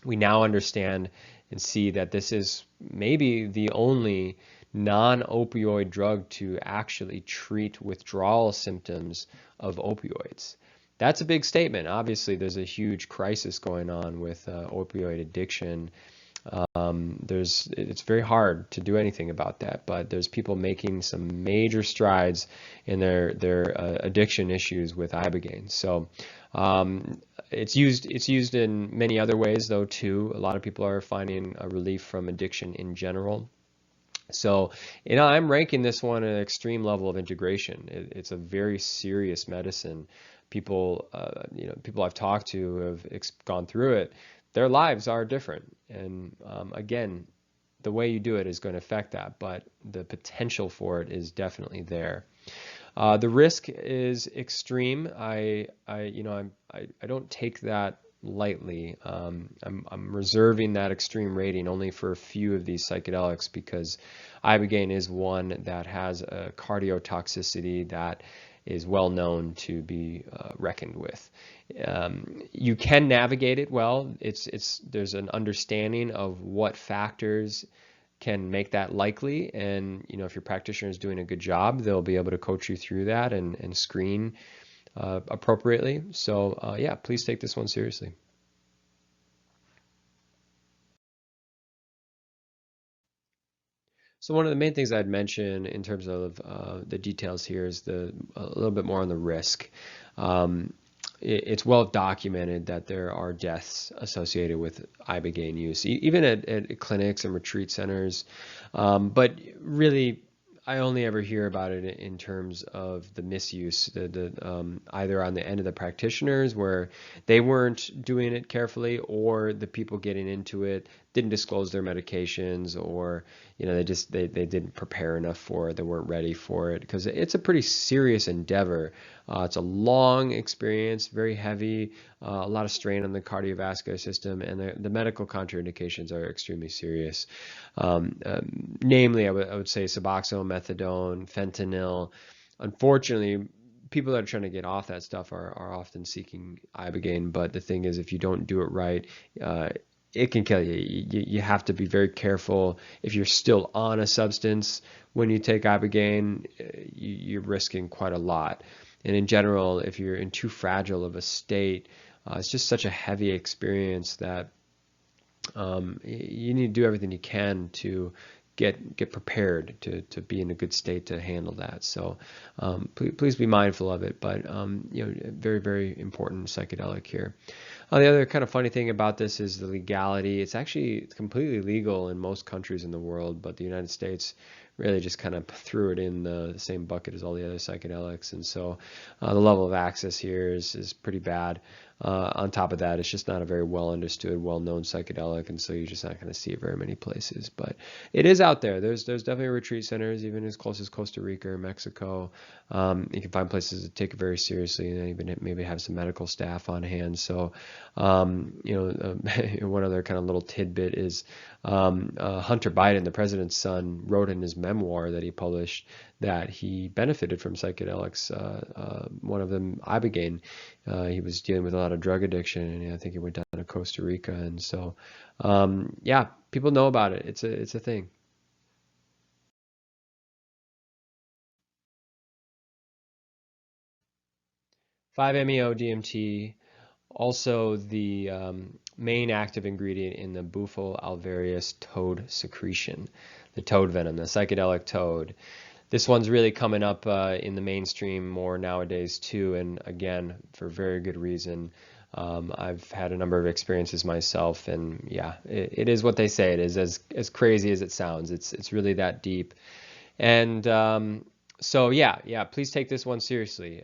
we now understand and see that this is maybe the only non-opioid drug to actually treat withdrawal symptoms of opioids. That's a big statement. Obviously, there's a huge crisis going on with opioid addiction. It's very hard to do anything about that, but there's people making some major strides in their addiction issues with ibogaine. So it's used in many other ways, though, too. A lot of people are finding a relief from addiction in general. So, I'm ranking this one at an extreme level of integration. It's a very serious medicine. People, people I've talked to who have gone through it, their lives are different. And again, the way you do it is going to affect that, but the potential for it is definitely there. The risk is extreme. I don't take that lightly. I'm reserving that extreme rating only for a few of these psychedelics, because ibogaine is one that has a cardiotoxicity that is well known to be reckoned with. You can navigate it well. There's an understanding of what factors can make that likely, and if your practitioner is doing a good job, they'll be able to coach you through that and screen appropriately. So yeah, please take this one seriously. So one of the main things I'd mention in terms of the details here is a little bit more on the risk. Um, it's well documented that there are deaths associated with ibogaine use, even at clinics and retreat centers. But really, I only ever hear about it in terms of the misuse, either on the end of the practitioners where they weren't doing it carefully, or the people getting into it didn't disclose their medications, or they didn't prepare enough for it, they weren't ready for it, because it's a pretty serious endeavor. It's a long experience, very heavy, a lot of strain on the cardiovascular system, and the medical contraindications are extremely serious. Namely, I would say Suboxone, methadone, fentanyl. Unfortunately, people that are trying to get off that stuff are often seeking ibogaine, but the thing is, if you don't do it right, it can kill you. You have to be very careful. If you're still on a substance when you take ibogaine, you're risking quite a lot. And in general, if you're in too fragile of a state, it's just such a heavy experience that you need to do everything you can to get prepared to be in a good state to handle that. So please be mindful of it. But very, very important psychedelic here. The other kind of funny thing about this is the legality. It's actually completely legal in most countries in the world, but the United States really just kind of threw it in the same bucket as all the other psychedelics. And so the level of access here is pretty bad. On top of that, it's just not a very well understood, well-known psychedelic, and so you're just not going to see it very many places. But it is out there. There's definitely retreat centers, even as close as Costa Rica or Mexico. You can find places that take it very seriously, and even maybe have some medical staff on hand. So, one other kind of little tidbit is Hunter Biden, the president's son, wrote in his memoir that he published that he benefited from psychedelics. One of them, ibogaine. He was dealing with a lot of drug addiction, and I think he went down to Costa Rica. And so, yeah, people know about it. It's a thing. 5-MeO DMT, also the main active ingredient in the Bufo alvarius toad secretion, the toad venom, the psychedelic toad. This one's really coming up in the mainstream more nowadays too, and again, for very good reason. I've had a number of experiences myself, and yeah, it is what they say it is, as crazy as it sounds. It's really that deep. And so yeah, please take this one seriously.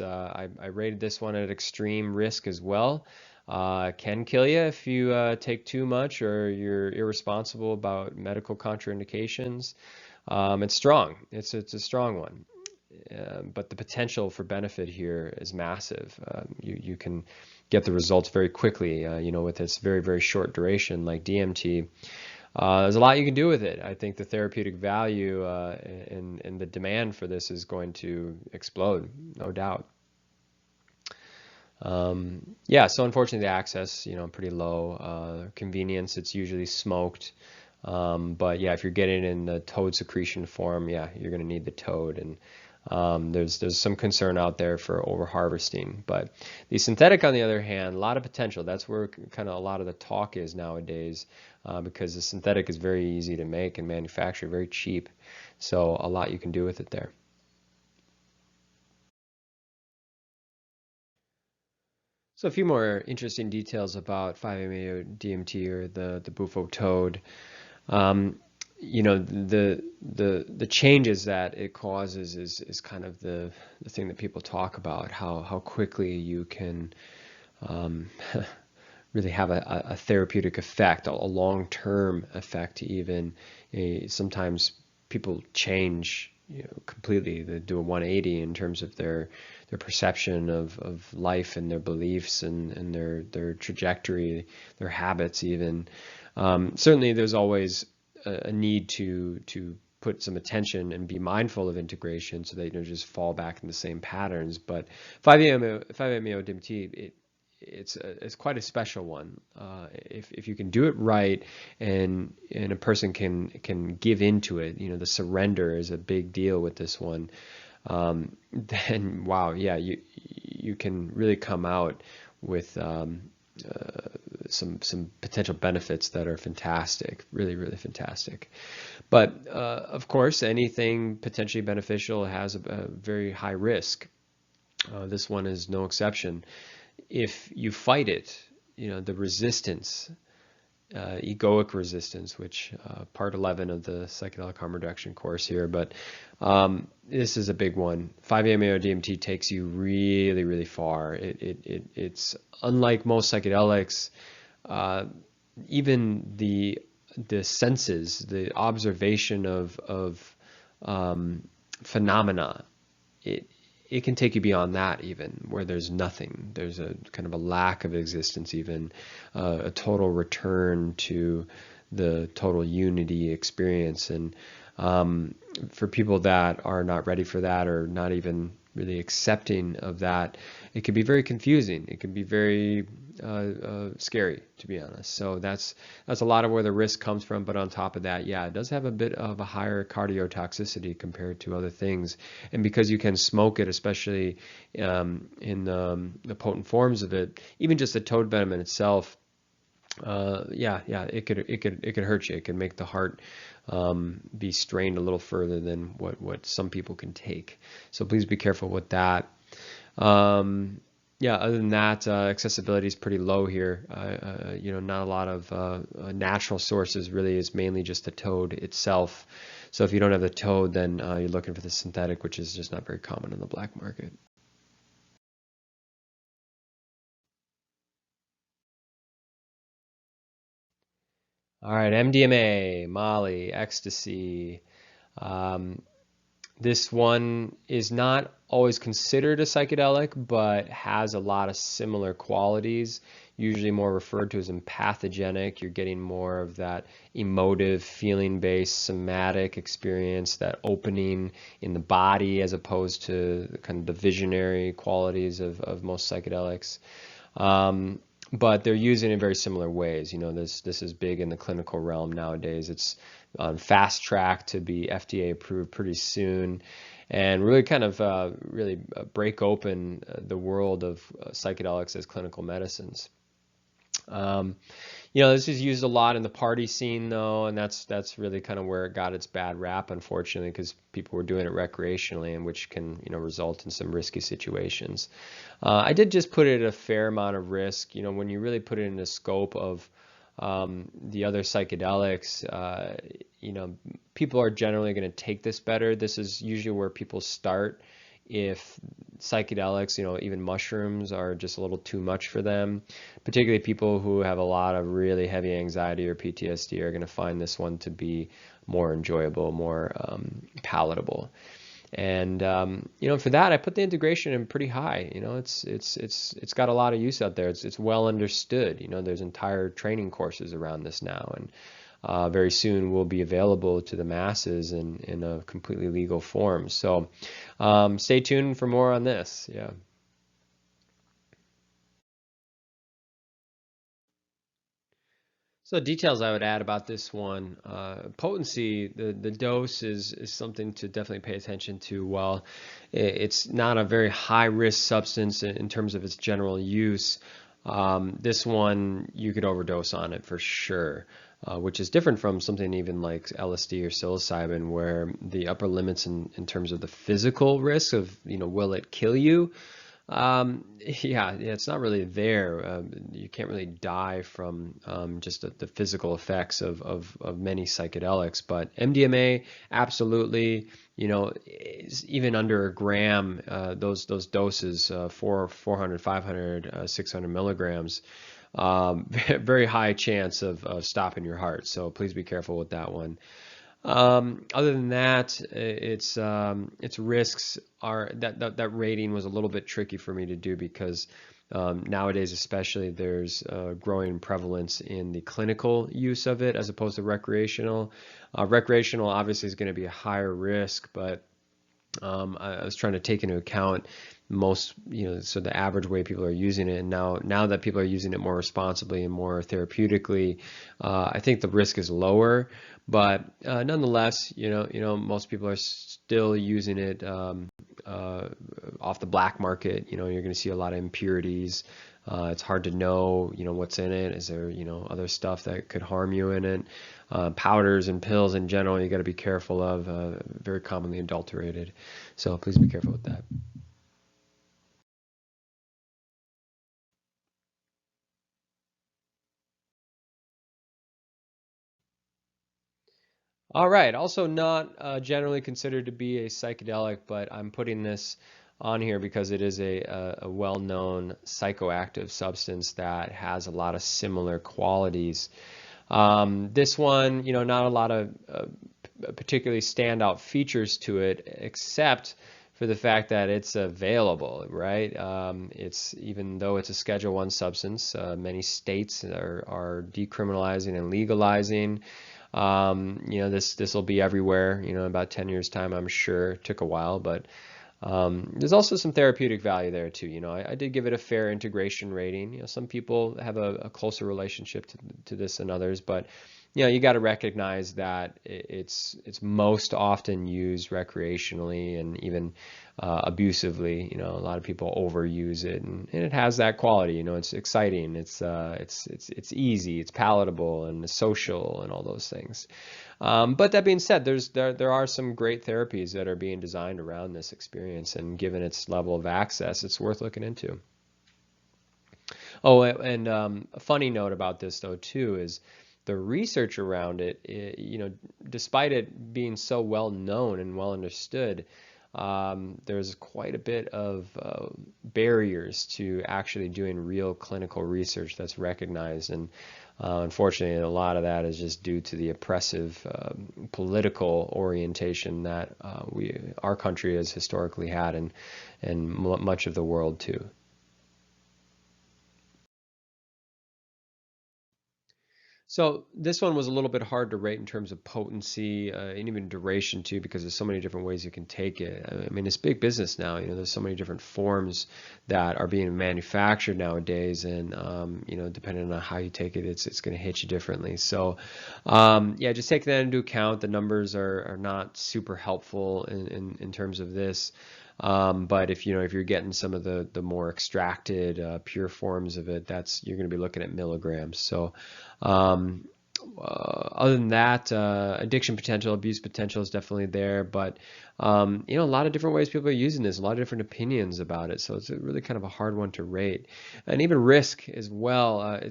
I rated this one at extreme risk as well. Can kill you if you take too much or you're irresponsible about medical contraindications. It's strong. It's a strong one. But the potential for benefit here is massive. You can get the results very quickly, with this very, very short duration like DMT. There's a lot you can do with it. I think the therapeutic value and the demand for this is going to explode, no doubt. Yeah, so unfortunately the access, pretty low. Convenience, it's usually smoked. But yeah, if you're getting it in the toad secretion form, yeah, you're going to need the toad. And there's some concern out there for over harvesting. But the synthetic, on the other hand, a lot of potential. That's where kind of a lot of the talk is nowadays, because the synthetic is very easy to make and manufacture, very cheap. So a lot you can do with it there. So a few more interesting details about 5-MeO DMT, or the Bufo toad. Um, the changes that it causes is kind of the thing that people talk about, how quickly you can really have a therapeutic effect, a long-term effect even. Sometimes people change, completely. They do a 180 in terms of their perception of life and their beliefs and their trajectory, their habits even. Certainly there's always a need to put some attention and be mindful of integration so that you don't just fall back in the same patterns. But 5-MeO DMT, it's quite a special one. If you can do it right, and a person can give into it, the surrender is a big deal with this one. Then wow, yeah, you can really come out with some potential benefits that are fantastic, really, really fantastic. But of course, anything potentially beneficial has a very high risk. This one is no exception. If you fight it, the resistance, egoic resistance, which part 11 of the psychedelic harm reduction course here, but this is a big one. 5-MeO-DMT takes you really, really far. It's unlike most psychedelics. Even the senses, the observation of phenomena, it can take you beyond that, even where there's nothing. There's a kind of a lack of existence, even a total return to the total unity experience. And for people that are not ready for that, or not even really accepting of that, it can be very confusing. It can be very scary, to be honest. So that's a lot of where the risk comes from. But on top of that, yeah, it does have a bit of a higher cardiotoxicity compared to other things. And because you can smoke it, especially in the potent forms of it, even just the toad venom in itself, it could hurt you. It can make the heart be strained a little further than what some people can take. So please be careful with that. Other than that, accessibility is pretty low here. Not a lot of natural sources. Really, is mainly just the toad itself. So if you don't have the toad, then you're looking for the synthetic, which is just not very common in the black market. All right, MDMA, Molly, ecstasy. Um, This one is not always considered a psychedelic, but has a lot of similar qualities, usually more referred to as empathogenic. You're getting more of that emotive, feeling-based, somatic experience, that opening in the body, as opposed to kind of the visionary qualities of most psychedelics. But they're used in very similar ways. This is big in the clinical realm nowadays. It's on fast track to be FDA approved pretty soon, and really kind of break open the world of psychedelics as clinical medicines. This is used a lot in the party scene, though, and that's really kind of where it got its bad rap, unfortunately, because people were doing it recreationally, and which can result in some risky situations. I did just put it at a fair amount of risk. When you really put it in the scope of the other psychedelics, people are generally going to take this better. This is usually where people start if psychedelics, even mushrooms, are just a little too much for them. Particularly people who have a lot of really heavy anxiety or PTSD are going to find this one to be more enjoyable, more palatable. And for that, I put the integration in pretty high. It's got a lot of use out there. It's well understood. There's entire training courses around this now, and very soon will be available to the masses in a completely legal form. So stay tuned for more on this. Yeah. So details I would add about this one: potency. The dose is something to definitely pay attention to. While it's not a very high risk substance in terms of its general use, this one you could overdose on it for sure. Which is different from something even like LSD or psilocybin, where the upper limits in terms of the physical risk of, will it kill you? It's not really there. You can't really die from just the physical effects of many psychedelics, but MDMA, absolutely. Even under a gram, those doses, 400, 500, 600 milligrams, very high chance of stopping your heart. So please be careful with that one. Other than that, its risks are that rating was a little bit tricky for me to do, because nowadays especially there's growing prevalence in the clinical use of it as opposed to recreational. Recreational obviously is going to be a higher risk, but I was trying to take into account most, so the average way people are using it. And now that people are using it more responsibly and more therapeutically, I think the risk is lower. But nonetheless, most people are still using it off the black market. You're going to see a lot of impurities, It's hard to know, what's in it. Is there, other stuff that could harm you in it? Powders and pills in general, you got to be careful of. Very commonly adulterated, so please be careful with that. All right. Also, not generally considered to be a psychedelic, but I'm putting this on here because it is a well-known psychoactive substance that has a lot of similar qualities. This one, not a lot of particularly standout features to it, except for the fact that it's available, right? It's even though it's a Schedule One substance, many states are decriminalizing and legalizing. This will be everywhere, in about 10 years time, I'm sure. It took a while, but there's also some therapeutic value there too. I did give it a fair integration rating. Some people have a closer relationship to this than others, but you got to recognize that it's most often used recreationally and even abusively. A lot of people overuse it, and it has that quality. It's exciting. It's easy. It's palatable and social and all those things. But that being said, there are some great therapies that are being designed around this experience, and given its level of access, it's worth looking into. Oh, and a funny note about this though too is the research around it, despite it being so well known and well understood, there's quite a bit of barriers to actually doing real clinical research that's recognized. And unfortunately, a lot of that is just due to the oppressive political orientation that our country has historically had, and much of the world too. So this one was a little bit hard to rate in terms of potency and even duration too, because there's so many different ways you can take it. I mean, it's big business now. There's so many different forms that are being manufactured nowadays, and depending on how you take it, it's going to hit you differently. So, yeah, just take that into account. The numbers are not super helpful in terms of this. But if you're getting some of the more extracted pure forms of it, you're going to be looking at milligrams. So um, other than that, addiction potential, abuse potential is definitely there, but a lot of different ways people are using this, a lot of different opinions about it. So it's really kind of a hard one to rate, and even risk as well.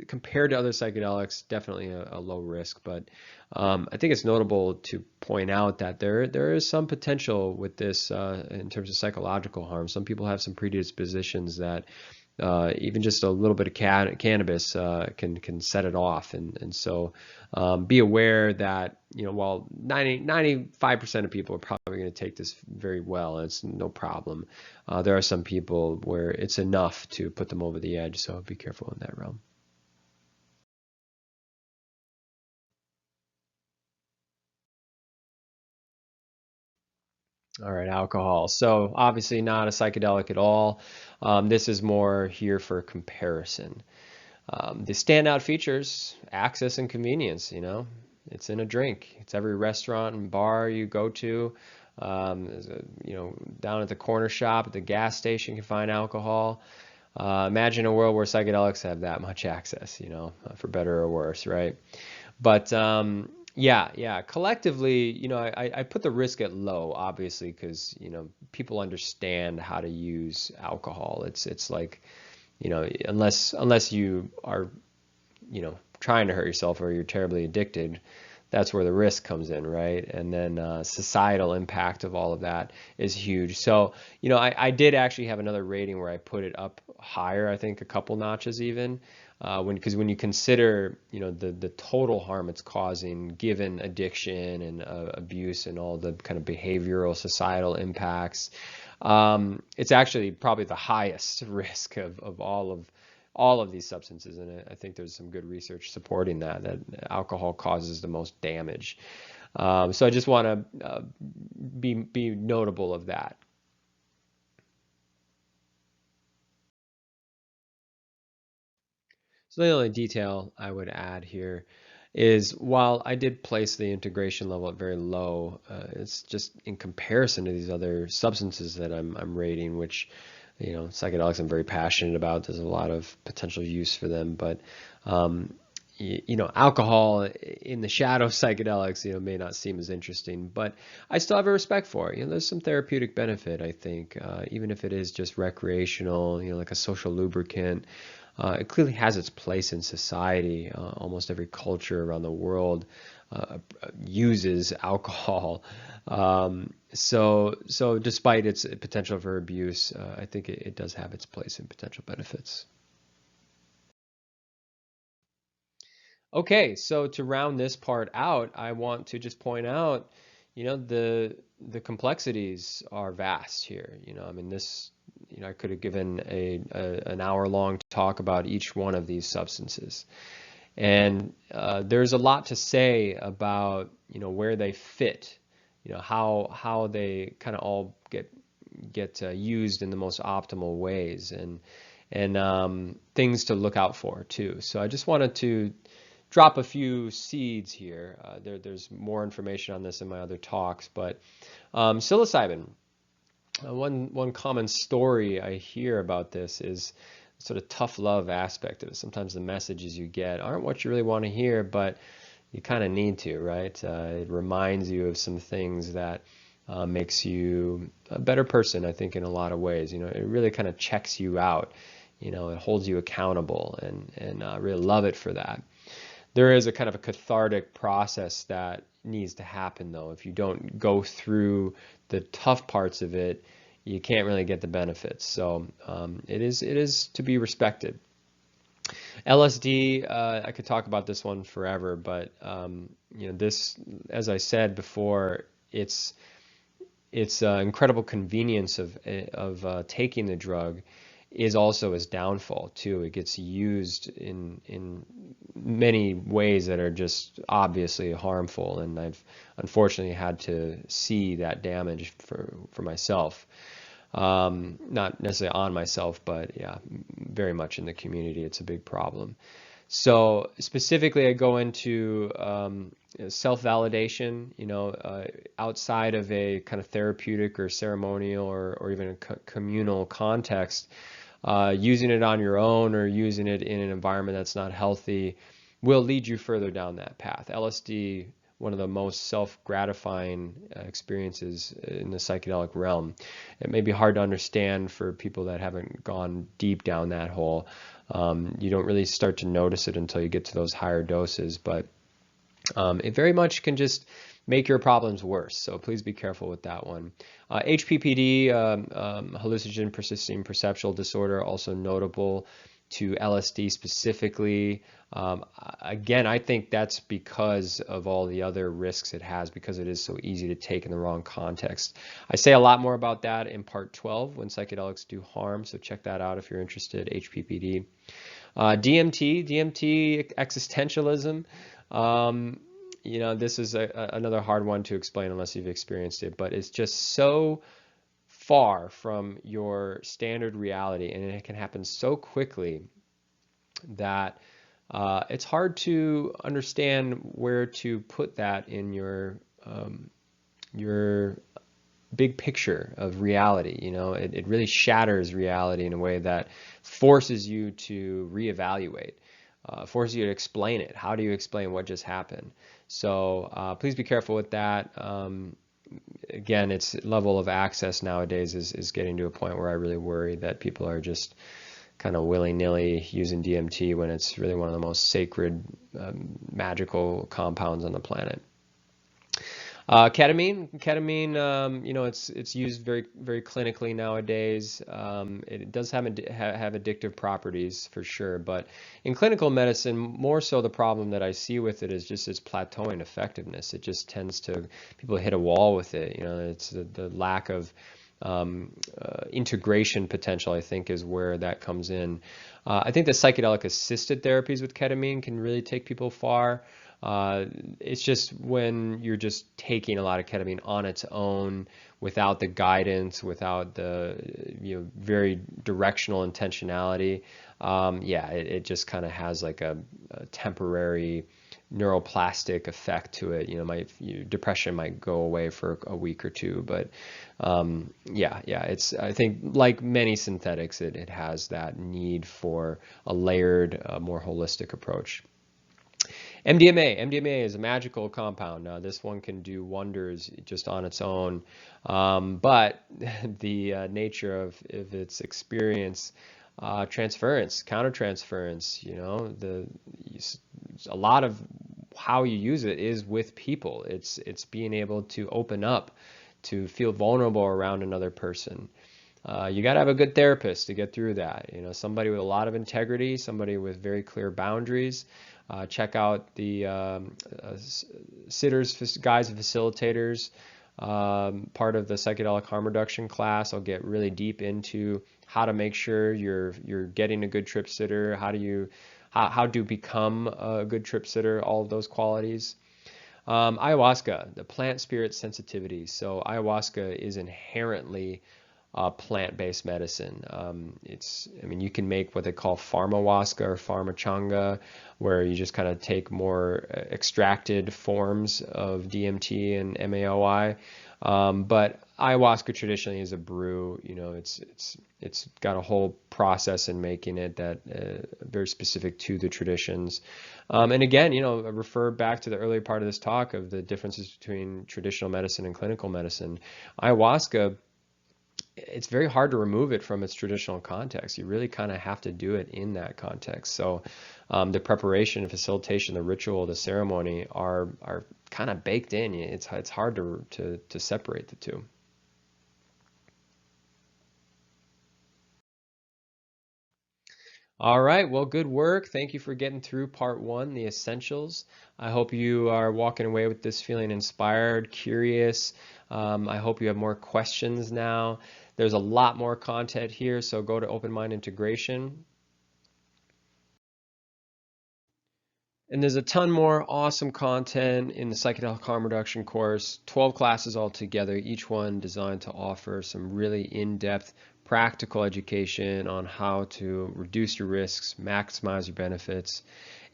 Compared to other psychedelics, definitely a low risk, but I think it's notable to point out that there is some potential with this in terms of psychological harm. Some people have some predispositions that even just a little bit of cannabis can set it off, and so be aware that while 95% of people are probably going to take this very well, and it's no problem, there are some people where it's enough to put them over the edge, so be careful in that realm. All right, alcohol. So obviously not a psychedelic at all. This is more here for comparison. The standout features, access and convenience, it's in a drink. It's every restaurant and bar you go to. Down at the corner shop, at the gas station, you can find alcohol. Imagine a world where psychedelics have that much access, for better or worse, right? But yeah, yeah. Collectively, I put the risk at low, obviously, because people understand how to use alcohol. It's like, unless you are, trying to hurt yourself or you're terribly addicted, that's where the risk comes in, right? And then societal impact of all of that is huge. So, I did actually have another rating where I put it up higher, I think a couple notches even, because when you consider, the total harm it's causing, given addiction and abuse and all the kind of behavioral societal impacts, it's actually probably the highest risk of all of these substances, and I think there's some good research supporting that alcohol causes the most damage. So I just want to be notable of that. So the only detail I would add here is while I did place the integration level at very low, it's just in comparison to these other substances that I'm rating, which psychedelics I'm very passionate about. There's a lot of potential use for them, but alcohol in the shadow of psychedelics, may not seem as interesting, but I still have a respect for it. There's some therapeutic benefit, I think, even if it is just recreational, like a social lubricant. It clearly has its place in society. Almost every culture around the world uses alcohol. So despite its potential for abuse, I think it does have its place in potential benefits. Okay, so to round this part out, I want to just point out, the complexities are vast here. I mean, I could have given an hour-long talk about each one of these substances, and there's a lot to say about, where they fit, how they kind of all get used in the most optimal ways, and things to look out for too. So I just wanted to drop a few seeds here. There's more information on this in my other talks, but psilocybin. One common story I hear about this is sort of tough love aspect of it. Sometimes the messages you get aren't what you really want to hear, but you kind of need to, right? It reminds you of some things that makes you a better person, I think, in a lot of ways. It really kind of checks you out. It holds you accountable, and I really love it for that. There is a kind of a cathartic process that needs to happen, though. If you don't go through the tough parts of it, you can't really get the benefits. So it is to be respected. LSD, I could talk about this one forever, but this, as I said before, it's incredible convenience of taking the drug is also its downfall too. It gets used in many ways that are just obviously harmful, and I've unfortunately had to see that damage for myself. Not necessarily on myself, but yeah, very much in the community. It's a big problem. So specifically, I go into self-validation, outside of a kind of therapeutic or ceremonial or even a communal context. Using it on your own or using it in an environment that's not healthy will lead you further down that path. LSD, one of the most self-gratifying experiences in the psychedelic realm. It may be hard to understand for people that haven't gone deep down that hole. You don't really start to notice it until you get to those higher doses, but it very much can just make your problems worse. So please be careful with that one. HPPD, hallucinogen persisting perceptual disorder, also notable to LSD specifically. Again, I think that's because of all the other risks it has, because it is so easy to take in the wrong context. I say a lot more about that in part 12, when psychedelics do harm, so check that out if you're interested, HPPD. DMT existentialism. This is another hard one to explain unless you've experienced it, but it's just so far from your standard reality, and it can happen so quickly that it's hard to understand where to put that in your big picture of reality. It really shatters reality in a way that forces you to reevaluate. Forces you to explain it. How do you explain what just happened? So please be careful with that. Again, its level of access nowadays is getting to a point where I really worry that people are just kind of willy-nilly using DMT when it's really one of the most sacred, magical compounds on the planet. Ketamine, it's used very, very clinically nowadays. It does have addictive properties for sure, but in clinical medicine, more so the problem that I see with it is just its plateauing effectiveness. It just tends to, people hit a wall with it. It's the lack of integration potential, I think, is where that comes in. I think the psychedelic assisted therapies with ketamine can really take people far. It's just when you're just taking a lot of ketamine on its own without the guidance, without the very directional intentionality, yeah, it just kind of has like a temporary neuroplastic effect to it. Depression might go away for a week or two, but yeah, I think like many synthetics, it has that need for a layered, more holistic approach. MDMA is a magical compound. Now, this one can do wonders just on its own, but the nature of its experience, transference, countertransference, a lot of how you use it is with people. It's being able to open up, to feel vulnerable around another person. You got to have a good therapist to get through that. Somebody with a lot of integrity, somebody with very clear boundaries. Check out the sitters, guides, and facilitators. Part of the psychedelic harm reduction class, I'll get really deep into how to make sure you're getting a good trip sitter. How to become a good trip sitter, all of those qualities. Ayahuasca, the plant spirit sensitivity. So ayahuasca is inherently plant-based medicine. You can make what they call pharmahuasca or pharmachanga, where you just kind of take more extracted forms of DMT and MAOI. But ayahuasca traditionally is a brew. It's got a whole process in making it that very specific to the traditions. And again, I refer back to the earlier part of this talk of the differences between traditional medicine and clinical medicine. Ayahuasca, it's very hard to remove it from its traditional context. You really kind of have to do it in that context. So the preparation, facilitation, the ritual, the ceremony are kind of baked in. It's hard to separate the two. All right, well, good work. Thank you for getting through part one, the essentials. I hope you are walking away with this feeling inspired, curious. I hope you have more questions now. There's a lot more content here, so go to Open Mind Integration. And there's a ton more awesome content in the Psychedelic Harm Reduction course, 12 classes altogether, each one designed to offer some really in-depth practical education on how to reduce your risks, maximize your benefits.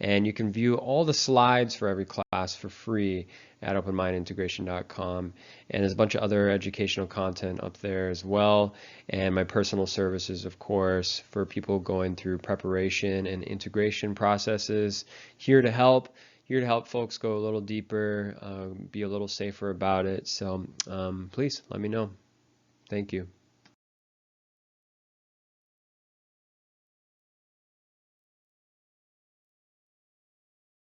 And you can view all the slides for every class for free at openmindintegration.com. And there's a bunch of other educational content up there as well. And my personal services, of course, for people going through preparation and integration processes. Here to help folks go a little deeper, be a little safer about it. So please let me know. Thank you.